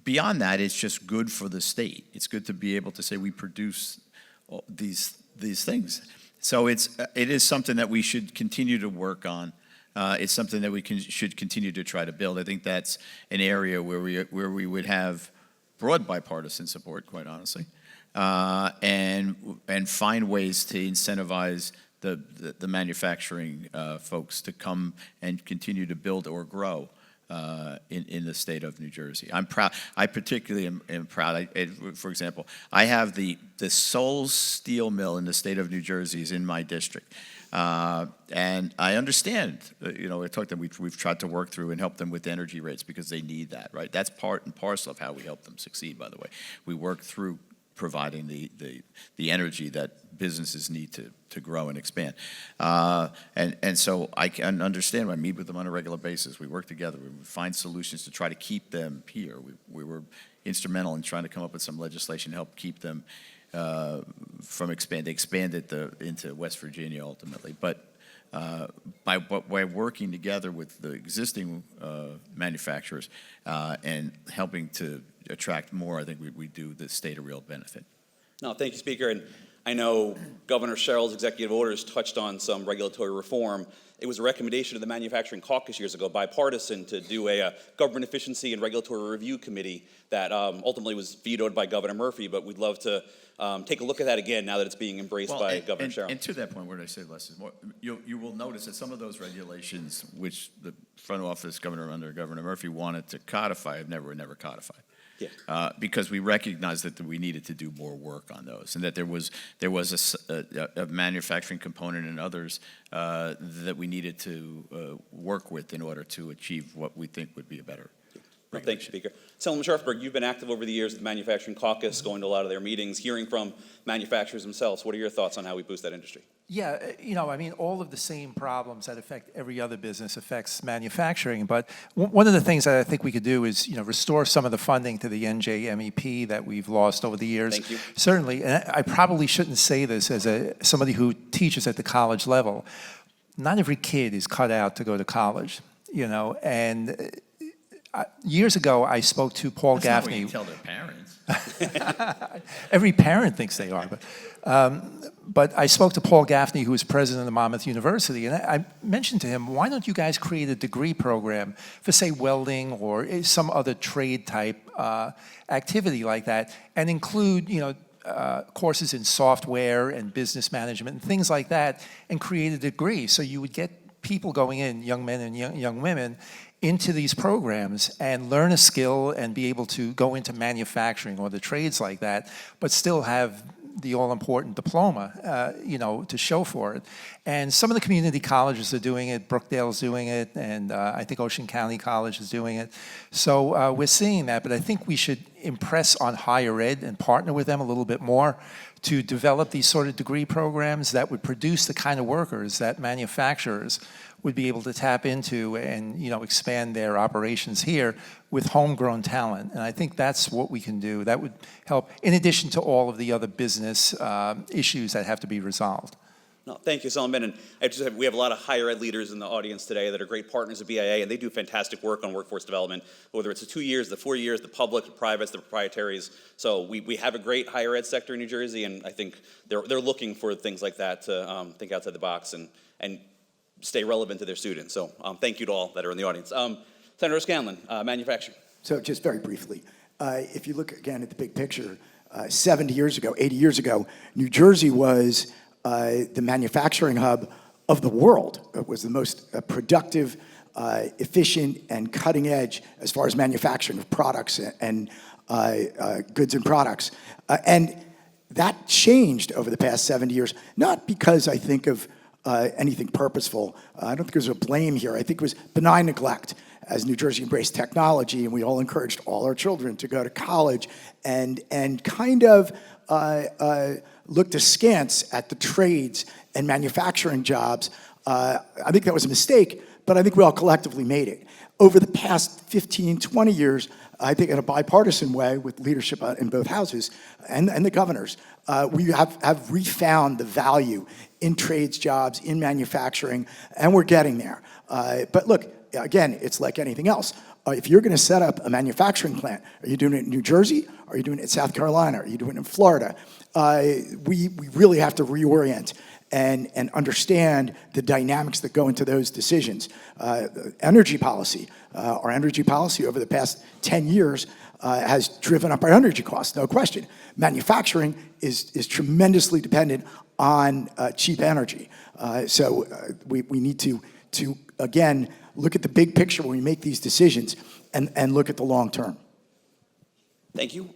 Speaker 6: beyond that, it's just good for the state. It's good to be able to say we produce these things. So it is something that we should continue to work on. It's something that we should continue to try to build. I think that's an area where we would have broad bipartisan support, quite honestly, and find ways to incentivize the manufacturing folks to come and continue to build or grow in the state of New Jersey. I'm proud. I particularly am proud. For example, I have the sole steel mill in the state of New Jersey is in my district. And I understand, I talked to them, we've tried to work through and help them with energy rates because they need that, right? That's part and parcel of how we help them succeed, by the way. We work through providing the energy that businesses need to grow and expand. And so I can understand, I meet with them on a regular basis. We work together. We find solutions to try to keep them here. We were instrumental in trying to come up with some legislation to help keep them from expand. They expanded into West Virginia ultimately, but by working together with the existing manufacturers and helping to attract more, I think we do the state a real benefit.
Speaker 1: No, thank you, Speaker. And I know Governor Sherrill's executive orders touched on some regulatory reform. It was a recommendation of the Manufacturing Caucus years ago, bipartisan, to do a government efficiency and regulatory review committee that ultimately was vetoed by Governor Murphy, but we'd love to take a look at that again now that it's being embraced by Governor Sherrill.
Speaker 6: And to that point, where did I say less is more? You will notice that some of those regulations, which the front office governor under Governor Murphy wanted to codify, were never codified.
Speaker 1: Yeah.
Speaker 6: Because we recognized that we needed to do more work on those, and that there was a manufacturing component and others that we needed to work with in order to achieve what we think would be a better.
Speaker 1: Well, thank you, Speaker. Assemblyman Scharfenberger, you've been active over the years at the Manufacturing Caucus, going to a lot of their meetings, hearing from manufacturers themselves. What are your thoughts on how we boost that industry?
Speaker 5: Yeah, I mean, all of the same problems that affect every other business affects manufacturing. But one of the things that I think we could do is, restore some of the funding to the NJMEP that we've lost over the years.
Speaker 1: Thank you.
Speaker 5: Certainly, and I probably shouldn't say this as somebody who teaches at the college level. Not every kid is cut out to go to college, and years ago I spoke to Paul
Speaker 6: That's not what
Speaker 5: Gaffney.
Speaker 6: you tell their parents.
Speaker 5: Every parent thinks they are, but I spoke to Paul Gaffney, who is president of Monmouth University, and I mentioned to him, why don't you guys create a degree program for, say, welding or some other trade type activity like that, and include, courses in software and business management and things like that, and create a degree so you would get people going in, young men and young women, into these programs and learn a skill and be able to go into manufacturing or the trades like that, but still have the all-important diploma, to show for it. And some of the community colleges are doing it. Brookdale's doing it, and I think Ocean County College is doing it. So we're seeing that, but I think we should impress on higher ed and partner with them a little bit more to develop these sort of degree programs that would produce the kind of workers that manufacturers would be able to tap into and expand their operations here with homegrown talent. And I think that's what we can do. That would help, in addition to all of the other business issues that have to be resolved.
Speaker 1: No, thank you, Assemblyman. And we have a lot of higher ed leaders in the audience today that are great partners of BIA, and they do fantastic work on workforce development, whether it's the 2 years, the 4 years, the public, the privates, the proprietaries. So we have a great higher ed sector in New Jersey, and I think they're looking for things like that to think outside the box and stay relevant to their students. So thank you to all that are in the audience. Senator Scanlon, manufacturing.
Speaker 3: So just very briefly, if you look again at the big picture, 70 years ago, 80 years ago, New Jersey was the manufacturing hub of the world. It was the most productive, efficient, and cutting edge as far as manufacturing of products and goods and products. And that changed over the past 70 years, not because I think of anything purposeful. I don't think there's a blame here. I think it was benign neglect as New Jersey embraced technology, and we all encouraged all our children to go to college and kind of looked askance at the trades and manufacturing jobs. I think that was a mistake, but I think we all collectively made it. Over the past 15, 20 years, I think in a bipartisan way with leadership in both houses and the governors, we have refound the value in trades jobs, in manufacturing, and we're getting there. But look, again, it's like anything else. If you're going to set up a manufacturing plant, are you doing it in New Jersey? Are you doing it in South Carolina? Are you doing it in Florida? We really have to reorient and understand the dynamics that go into those decisions. Energy policy. Our energy policy over the past 10 years has driven up our energy costs, no question. Manufacturing is tremendously dependent on cheap energy. So we need to again, look at the big picture when we make these decisions and look at the long term.
Speaker 1: Thank you.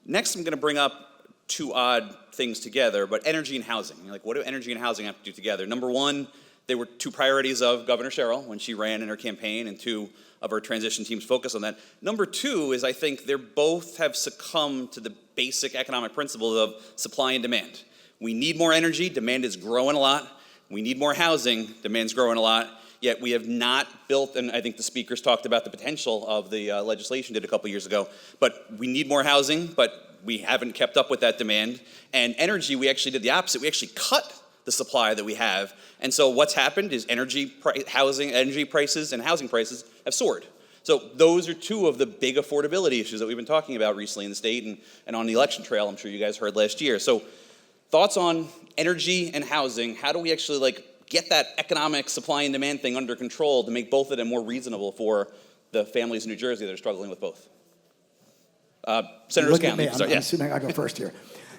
Speaker 1: Next, I'm going to bring up two odd things together, but energy and housing. Like, what do energy and housing have to do together? Number one, they were two priorities of Governor Sherrill when she ran in her campaign, and two of our transition team's focus on that. Number two is I think they both have succumbed to the basic economic principle of supply and demand. We need more energy, demand is growing a lot. We need more housing, demand's growing a lot. Yet we have not built, and I think the speakers talked about the potential of the legislation did a couple years ago, but we need more housing, but we haven't kept up with that demand. And energy, we actually did the opposite. We actually cut the supply that we have. And so what's happened is energy prices and housing prices have soared. So those are two of the big affordability issues that we've been talking about recently in the state and on the election trail, I'm sure you guys heard last year. So thoughts on energy and housing. How do we actually get that economic supply and demand thing under control to make both of them more reasonable for the families in New Jersey that are struggling with both? Senator Scanlon.
Speaker 3: I'm assuming I go first here.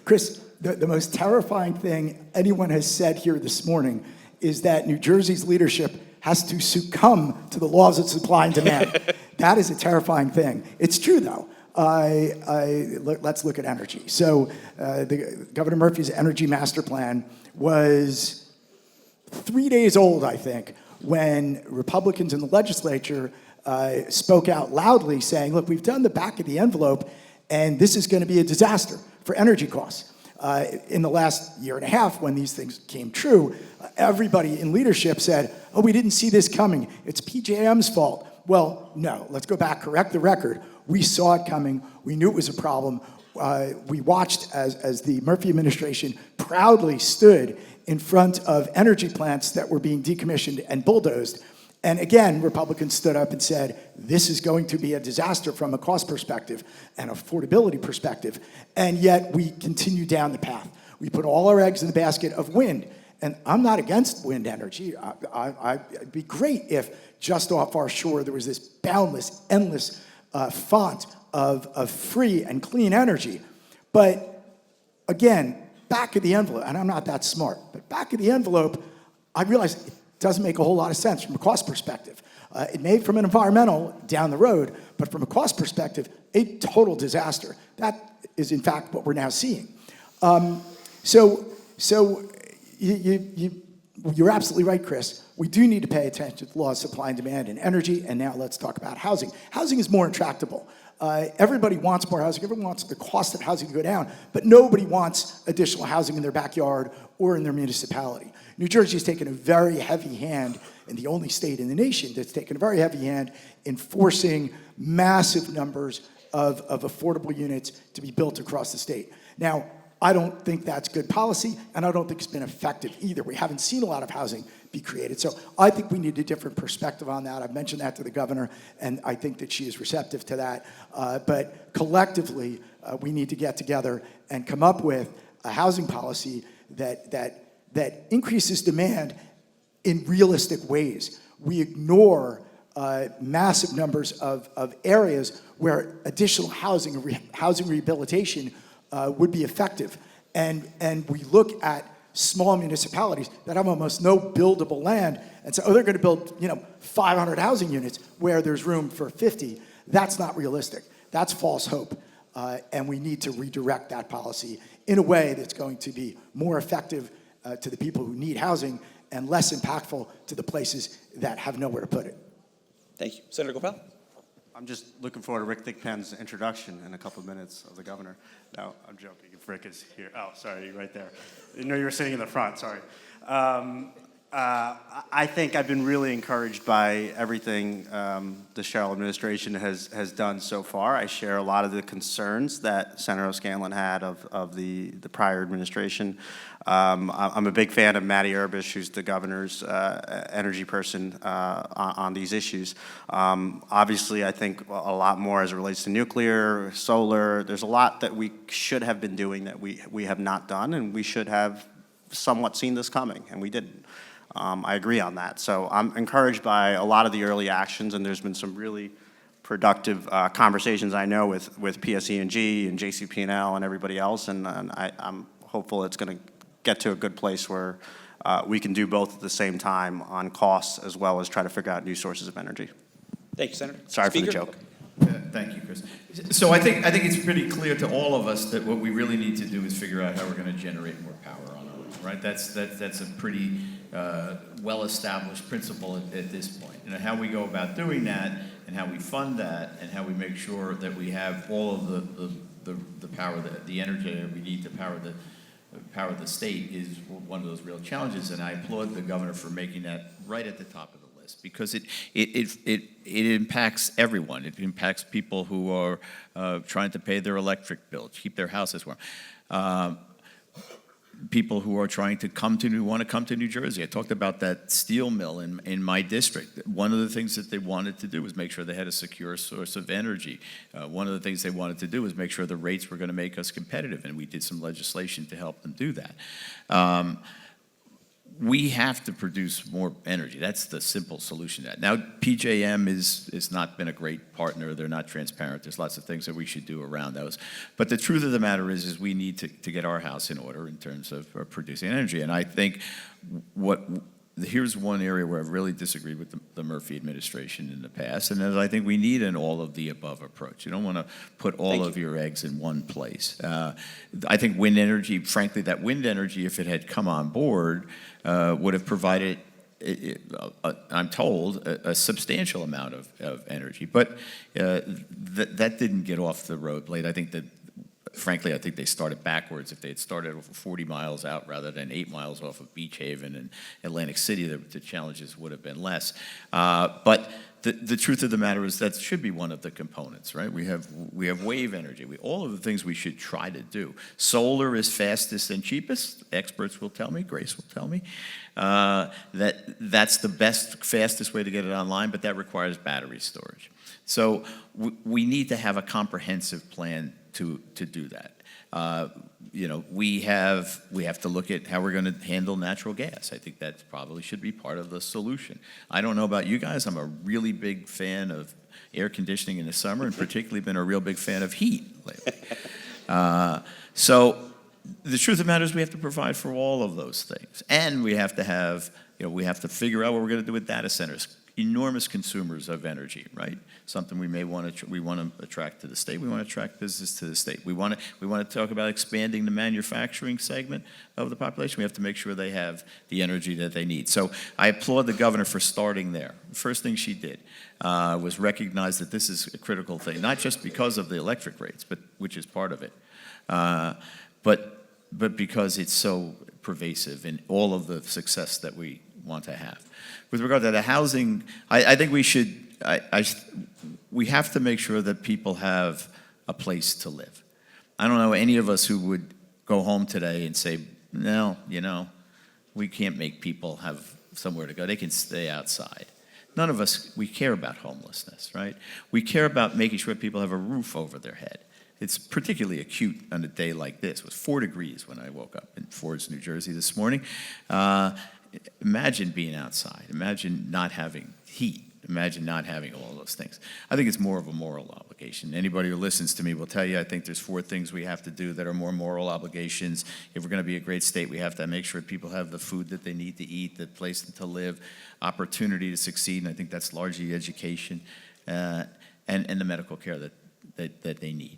Speaker 3: Chris, the most terrifying thing anyone has said here this morning is that New Jersey's leadership has to succumb to the laws of supply and demand. That is a terrifying thing. It's true, though. Let's look at energy. So Governor Murphy's energy master plan was 3 days old, I think, when Republicans in the legislature spoke out loudly saying, look, we've done the back of the envelope, and this is going to be a disaster for energy costs. In the last year and a half, when these things came true, everybody in leadership said, oh, we didn't see this coming. It's PJM's fault. Well, no, let's go back, correct the record. We saw it coming. We knew it was a problem. We watched as the Murphy administration proudly stood in front of energy plants that were being decommissioned and bulldozed. And again, Republicans stood up and said, this is going to be a disaster from a cost perspective and affordability perspective. And yet we continue down the path. We put all our eggs in the basket of wind. And I'm not against wind energy. It'd be great if just off our shore there was this boundless, endless font of free and clean energy. But again, back of the envelope, and I'm not that smart, but back of the envelope, I realize it doesn't make a whole lot of sense from a cost perspective. It may from an environmental down the road, but from a cost perspective, a total disaster. That is in fact what we're now seeing. You're absolutely right, Chris. We do need to pay attention to the law of supply and demand in energy, and now let's talk about housing. Housing is more intractable. Everybody wants more housing. Everyone wants the cost of housing to go down, but nobody wants additional housing in their backyard or in their municipality. New Jersey has taken a very heavy hand, and the only state in the nation that's taken a very heavy hand in forcing massive numbers of affordable units to be built across the state. Now, I don't think that's good policy, and I don't think it's been effective either. We haven't seen a lot of housing be created. So I think we need a different perspective on that. I've mentioned that to the governor, and I think that she is receptive to that. But collectively, we need to get together and come up with a housing policy that increases demand in realistic ways. We ignore massive numbers of areas where additional housing rehabilitation would be effective. And we look at small municipalities that have almost no buildable land and say, oh, they're going to build 500 housing units where there's room for 50. That's not realistic. That's false hope. And we need to redirect that policy in a way that's going to be more effective to the people who need housing and less impactful to the places that have nowhere to put it.
Speaker 1: Thank you. Senator Gopal?
Speaker 2: I'm just looking forward to Rick Thigpen's introduction in a couple of minutes of the governor. No, I'm joking. If Rick is here. Oh, sorry, you're right there. You know you were sitting in the front, sorry. I think I've been really encouraged by everything the Sherrill administration has done so far. I share a lot of the concerns that Senator O'Scanlan had of the prior administration. I'm a big fan of Matty Erbish, who's the governor's energy person on these issues. Obviously, I think a lot more as it relates to nuclear, solar. There's a lot that we should have been doing that we have not done, and we should have somewhat seen this coming, and we didn't. I agree on that. So I'm encouraged by a lot of the early actions, and there's been some really productive conversations I know with PSE&G and JCP&L and everybody else, and I'm hopeful it's going to get to a good place where we can do both at the same time on costs as well as try to figure out new sources of energy.
Speaker 1: Thank you, Senator.
Speaker 2: Sorry
Speaker 1: Speaker?
Speaker 2: for the joke.
Speaker 6: Thank you, Chris. So I think it's pretty clear to all of us that what we really need to do is figure out how we're going to generate more power on our own, right? That's a pretty well-established principle at this point. You know, how we go about doing that and how we fund that and how we make sure that we have all of the power, the energy that we need to power the state is one of those real challenges, and I applaud the governor for making that right at the top of the list because it impacts everyone. It impacts people who are trying to pay their electric bill, keep their houses warm. People who are trying to want to come to New Jersey. I talked about that steel mill in my district. One of the things that they wanted to do was make sure they had a secure source of energy. One of the things they wanted to do was make sure the rates were going to make us competitive, and we did some legislation to help them do that. We have to produce more energy. That's the simple solution to that. Now, PJM has not been a great partner. They're not transparent. There's lots of things that we should do around those. But the truth of the matter is we need to get our house in order in terms of producing energy. And I think here's one area where I've really disagreed with the Murphy administration in the past, and I think we need an all-of-the-above approach. You don't want to put all of your eggs in one place. I think wind energy, frankly, that wind energy, if it had come on board, would have provided, I'm told, a substantial amount of energy. But that didn't get off the road late. I think that frankly, I think they started backwards. If they had started over 40 miles out rather than 8 miles off of Beach Haven and Atlantic City, the challenges would have been less. But the truth of the matter is that should be one of the components, right? We have wave energy. All of the things we should try to do. Solar is fastest and cheapest. Experts will tell me, Grace will tell me, that's the best, fastest way to get it online, but that requires battery storage. So we need to have a comprehensive plan to do that. We have to look at how we're going to handle natural gas. I think that probably should be part of the solution. I don't know about you guys. I'm a really big fan of air conditioning in the summer, and particularly been a real big fan of heat lately. So the truth of the matter is we have to provide for all of those things, and we have to figure out what we're going to do with data centers. Enormous consumers of energy, right? Something we want to attract to the state. We want to attract business to the state. We want to talk about expanding the manufacturing segment of the population. We have to make sure they have the energy that they need. So I applaud the governor for starting there. The first thing she did was recognize that this is a critical thing, not just because of the electric rates, but which is part of it, but because it's so pervasive in all of the success that we want to have. With regard to the housing, I think we have to make sure that people have a place to live. I don't know any of us who would go home today and say, no, we can't make people have somewhere to go. They can stay outside. None of us, we care about homelessness, right? We care about making sure people have a roof over their head. It's particularly acute on a day like this. It was 4 degrees when I woke up in Fords, New Jersey this morning. Imagine being outside. Imagine not having heat. Imagine not having all those things. I think it's more of a moral obligation. Anybody who listens to me will tell you I think there's 4 things we have to do that are more moral obligations. If we're going to be a great state, we have to make sure people have the food that they need to eat, the place to live, opportunity to succeed, and I think that's largely education, and the medical care that they need.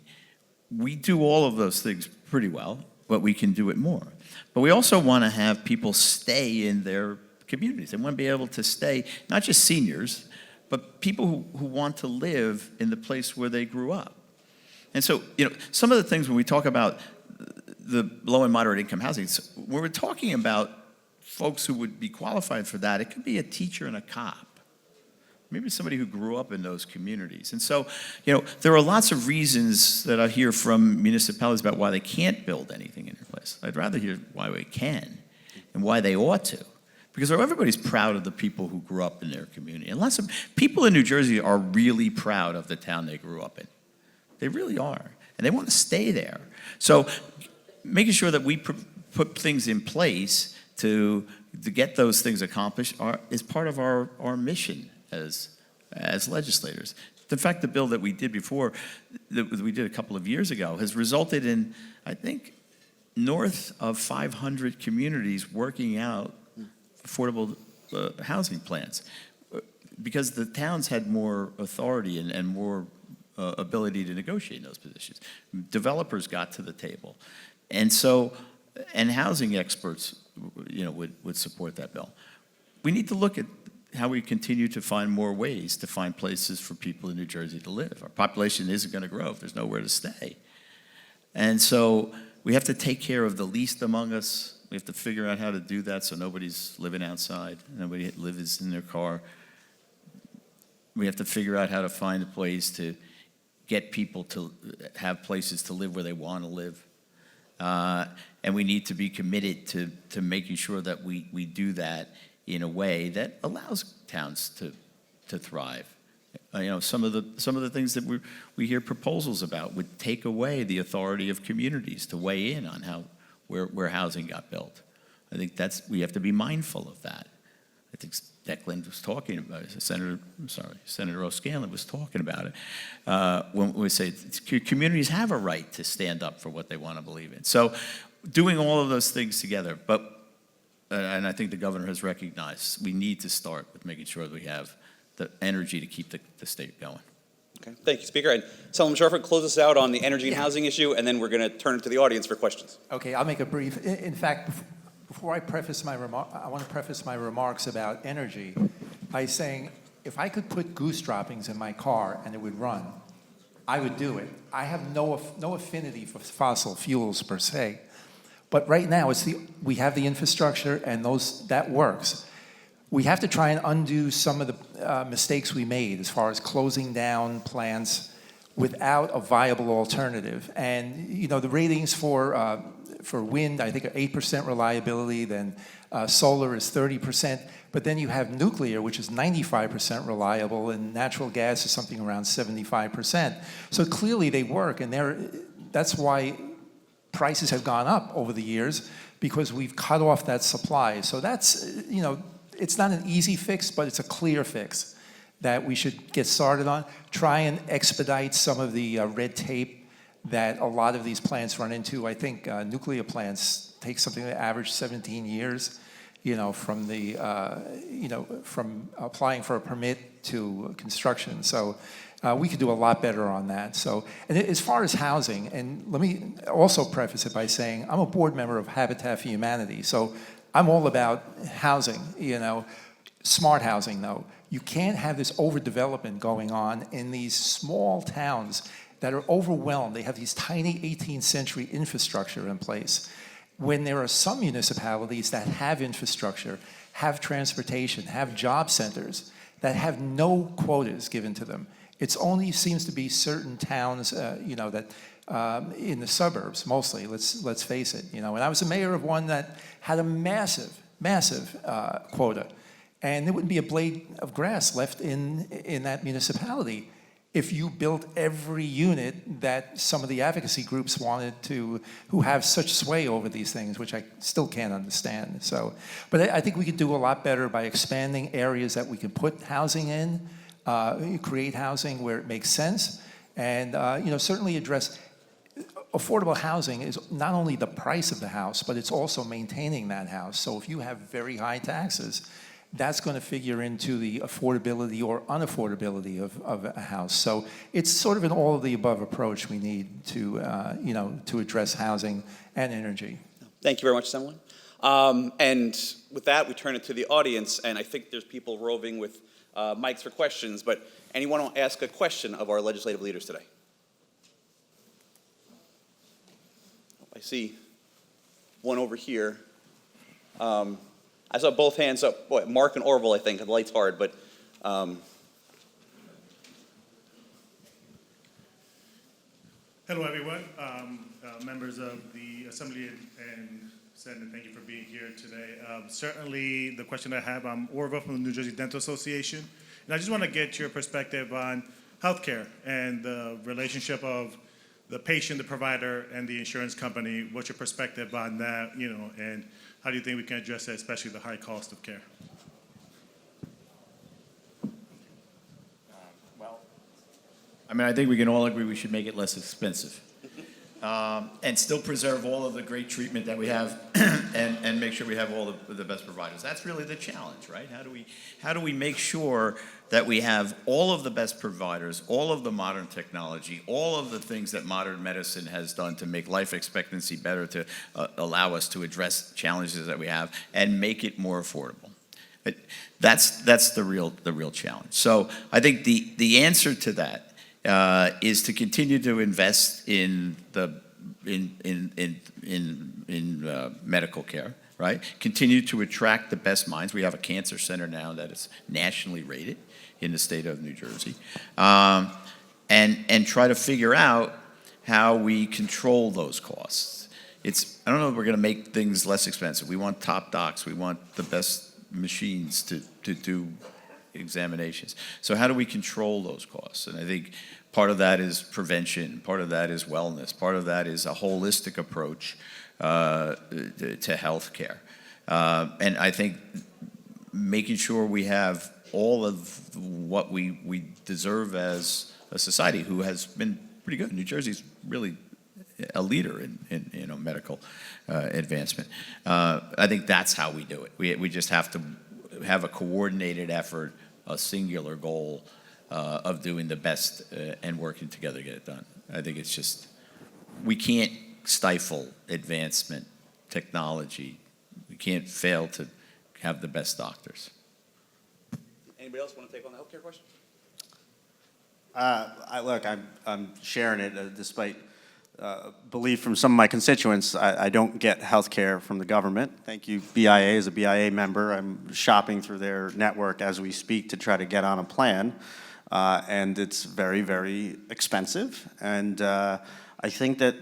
Speaker 6: We do all of those things pretty well, but we can do it more. But we also want to have people stay in their communities. They want to be able to stay, not just seniors, but people who want to live in the place where they grew up. And so, some of the things when we talk about the low and moderate income housing, when we're talking about folks who would be qualified for that, it could be a teacher and a cop. Maybe somebody who grew up in those communities. And so, there are lots of reasons that I hear from municipalities about why they can't build anything in their place. I'd rather hear why they can and why they ought to. Because everybody's proud of the people who grew up in their community. And lots of people in New Jersey are really proud of the town they grew up in. They really are. And they want to stay there. So making sure that we put things in place to get those things accomplished is part of our mission as legislators. In fact, the bill that we did before, that we did a couple of years ago, has resulted in, I think, north of 500 communities working out affordable housing plans, because the towns had more authority and more ability to negotiate in those positions. Developers got to the table. And housing experts, would support that bill. We need to look at how we continue to find more ways to find places for people in New Jersey to live. Our population isn't going to grow if there's nowhere to stay. And so we have to take care of the least among us. We have to figure out how to do that so nobody's living outside, nobody lives in their car. We have to figure out how to find a place to get people to have places to live where they want to live. And we need to be committed to making sure that we do that in a way that allows towns to thrive. Some of the things that we hear proposals about would take away the authority of communities to weigh in on where housing got built. I think we have to be mindful of that. I think Declan was talking about it. Senator O'Scanlan was talking about it. When we say communities have a right to stand up for what they want to believe in. So doing all of those things together, and I think the governor has recognized we need to start with making sure that we have the energy to keep the state going.
Speaker 1: Okay, thank you, Speaker. And Assemblyman Scharfenberger, close us out on the energy and housing issue, and then we're going to turn it to the audience for questions.
Speaker 5: Okay, I'll make it brief. In fact, before I preface my I want to preface my remarks about energy by saying, if I could put goose droppings in my car and it would run, I would do it. I have no affinity for fossil fuels per se. But right now, we have the infrastructure, and that works. We have to try and undo some of the mistakes we made as far as closing down plants without a viable alternative. And the ratings for wind, I think, are 8% reliability. Then solar is 30%. But then you have nuclear, which is 95% reliable, and natural gas is something around 75%. So clearly they work, and that's why prices have gone up over the years, because we've cut off that supply. So that's, it's not an easy fix, but it's a clear fix that we should get started on. Try and expedite some of the red tape that a lot of these plants run into. I think nuclear plants take something that average 17 years, from applying for a permit to construction. So we could do a lot better on that. So, and as far as housing, and let me also preface it by saying I'm a board member of Habitat for Humanity. So I'm all about housing, smart housing though. You can't have this overdevelopment going on in these small towns that are overwhelmed. They have these tiny 18th century infrastructure in place. When there are some municipalities that have infrastructure, have transportation, have job centers, that have no quotas given to them. It only seems to be certain towns, that in the suburbs mostly. Let's face it. And I was a mayor of one that had a massive quota, and there wouldn't be a blade of grass left in that municipality if you built every unit that some of the advocacy groups wanted to, who have such sway over these things, which I still can't understand. So, but I think we could do a lot better by expanding areas that we can put housing in, create housing where it makes sense, and certainly address affordable housing is not only the price of the house, but it's also maintaining that house. So if you have very high taxes, that's going to figure into the affordability or unaffordability of a house. So it's sort of an all of the above approach we need to, to address housing and energy.
Speaker 1: Thank you very much, Assemblyman. And with that, we turn it to the audience, and I think there's people roving with mics for questions, but anyone want to ask a question of our legislative leaders today? I see one over here. I saw both hands up. Boy, Mark and Orville, I think. The light's hard, but.
Speaker 7: Hello, everyone. Members of the Assembly and Senate, thank you for being here today. Certainly, the question I have, I'm Orville from the New Jersey Dental Association, and I just want to get your perspective on healthcare and the relationship of the patient, the provider, and the insurance company. What's your perspective on that, and how do you think we can address that, especially the high cost of care?
Speaker 6: I think we can all agree we should make it less expensive. And still preserve all of the great treatment that we have and make sure we have all the best providers. That's really the challenge, right? How do we make sure that we have all of the best providers, all of the modern technology, all of the things that modern medicine has done to make life expectancy better, to allow us to address challenges that we have and make it more affordable? But that's the real challenge. So I think the answer to that is to continue to invest in medical care, right? Continue to attract the best minds. We have a cancer center now that is nationally rated in the state of New Jersey, and try to figure out how we control those costs. I don't know if we're going to make things less expensive. We want top docs. We want the best machines to do examinations. So how do we control those costs? And I think part of that is prevention. Part of that is wellness. Part of that is a holistic approach to health care. And I think making sure we have all of what we deserve as a society who has been pretty good. New Jersey's really a leader in medical advancement. I think that's how we do it. We just have to have a coordinated effort, a singular goal of doing the best and working together to get it done. I think it's just, we can't stifle advancement, technology. We can't fail to have the best doctors.
Speaker 1: Anybody else want to take on the healthcare question?
Speaker 2: I'm sharing it despite belief from some of my constituents. I don't get health care from the government. Thank you, BIA. As a BIA member, I'm shopping through their network as we speak to try to get on a plan. And it's very, very expensive. And I think that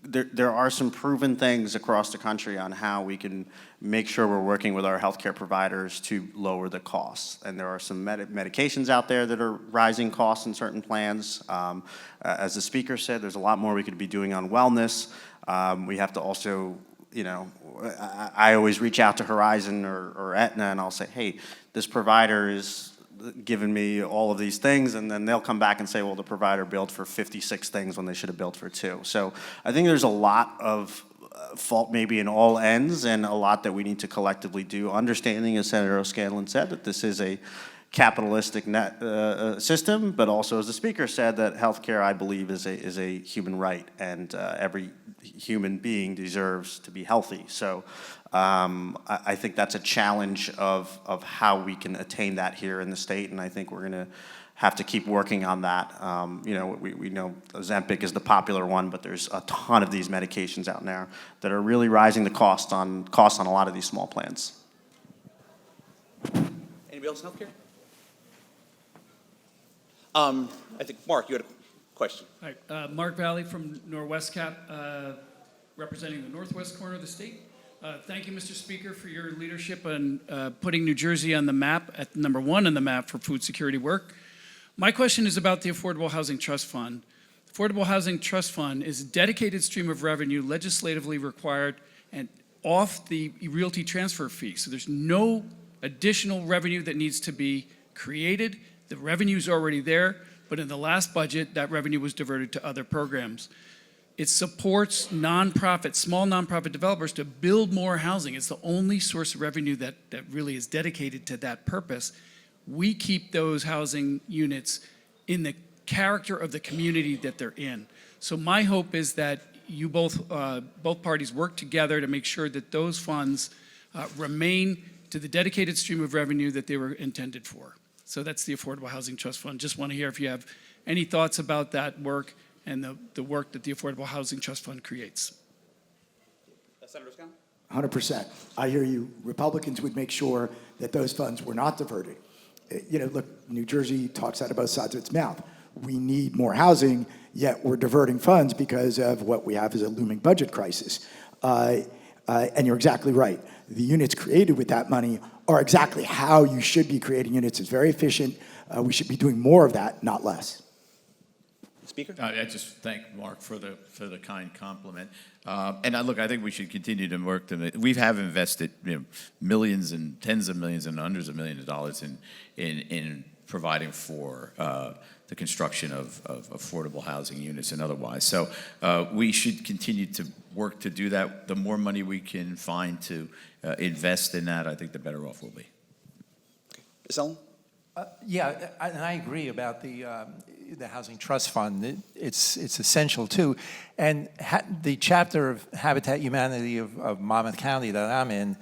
Speaker 2: there are some proven things across the country on how we can make sure we're working with our healthcare providers to lower the costs. And there are some medications out there that are rising costs in certain plans. As the speaker said, there's a lot more we could be doing on wellness. We have to also, I always reach out to Horizon or Aetna and I'll say, hey, this provider is giving me all of these things, and then they'll come back and say, well, the provider billed for 56 things when they should have billed for 2. So I think there's a lot of fault maybe in all ends and a lot that we need to collectively do, understanding, as Senator O'Scanlan said, that this is a capitalistic system, but also, as the speaker said, that healthcare, I believe, is a human right, and every human being deserves to be healthy. So I think that's a challenge of how we can attain that here in the state, and I think we're going to have to keep working on that. We know Ozempic is the popular one, but there's a ton of these medications out there that are really rising the costs on a lot of these small plans.
Speaker 1: Anybody else in healthcare? I think, Mark, you had a question.
Speaker 8: All right, Mark Valley from Northwest Cap, representing the northwest corner of the state. Thank you, Mr. Speaker, for your leadership on putting New Jersey on the map, at #1 on the map for food security work. My question is about the Affordable Housing Trust Fund. Affordable Housing Trust Fund is a dedicated stream of revenue legislatively required and off the realty transfer fee. So there's no additional revenue that needs to be created. The revenue's already there, but in the last budget, that revenue was diverted to other programs. It supports nonprofit, small nonprofit developers to build more housing. It's the only source of revenue that really is dedicated to that purpose. We keep those housing units in the character of the community that they're in. So my hope is that you both parties work together to make sure that those funds remain to the dedicated stream of revenue that they were intended for. So that's the Affordable Housing Trust Fund. Just want to hear if you have any thoughts about that work and the work that the Affordable Housing Trust Fund creates.
Speaker 1: Senator Scott?
Speaker 3: 100%. I hear you. Republicans would make sure that those funds were not diverted. Look, New Jersey talks out of both sides of its mouth. We need more housing, yet we're diverting funds because of what we have as a looming budget crisis. And you're exactly right. The units created with that money are exactly how you should be creating units. It's very efficient. We should be doing more of that, not less.
Speaker 1: Speaker?
Speaker 6: I just thank Mark for the kind compliment. And I think we should continue to work. We have invested millions and tens of millions and hundreds of millions of dollars in providing for the construction of affordable housing units and otherwise. So we should continue to work to do that. The more money we can find to invest in that, I think the better off we'll be.
Speaker 1: Ms. Ellen?
Speaker 5: And I agree about the Housing Trust Fund. It's essential too. And the chapter of Habitat Humanity of Monmouth County that I'm in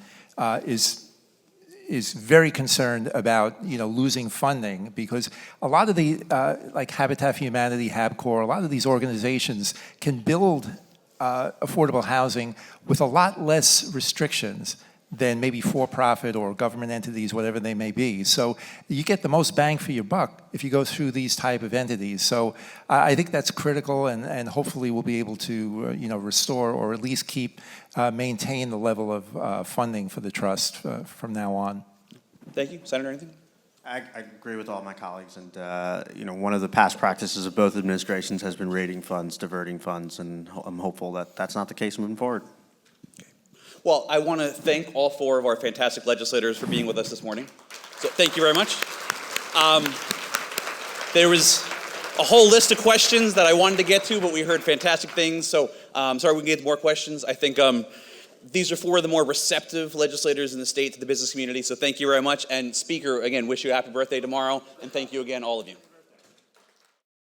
Speaker 5: is very concerned about losing funding, because a lot of the like Habitat for Humanity, HabCorp, a lot of these organizations can build affordable housing with a lot less restrictions than maybe for-profit or government entities, whatever they may be. So you get the most bang for your buck if you go through these type of entities. So I think that's critical, and hopefully we'll be able to restore or at least maintain the level of funding for the trust from now on.
Speaker 1: Thank you. Senator, anything?
Speaker 2: I agree with all my colleagues, and one of the past practices of both administrations has been raiding funds, diverting funds, and I'm hopeful that that's not the case moving forward.
Speaker 1: Well, I want to thank all 4 of our fantastic legislators for being with us this morning. So thank you very much. There was a whole list of questions that I wanted to get to, but we heard fantastic things. So sorry we can get more questions. I think these are 4 of the more receptive legislators in the state to the business community. So thank you very much. And Speaker, again, wish you a happy birthday tomorrow. And thank you again, all of you.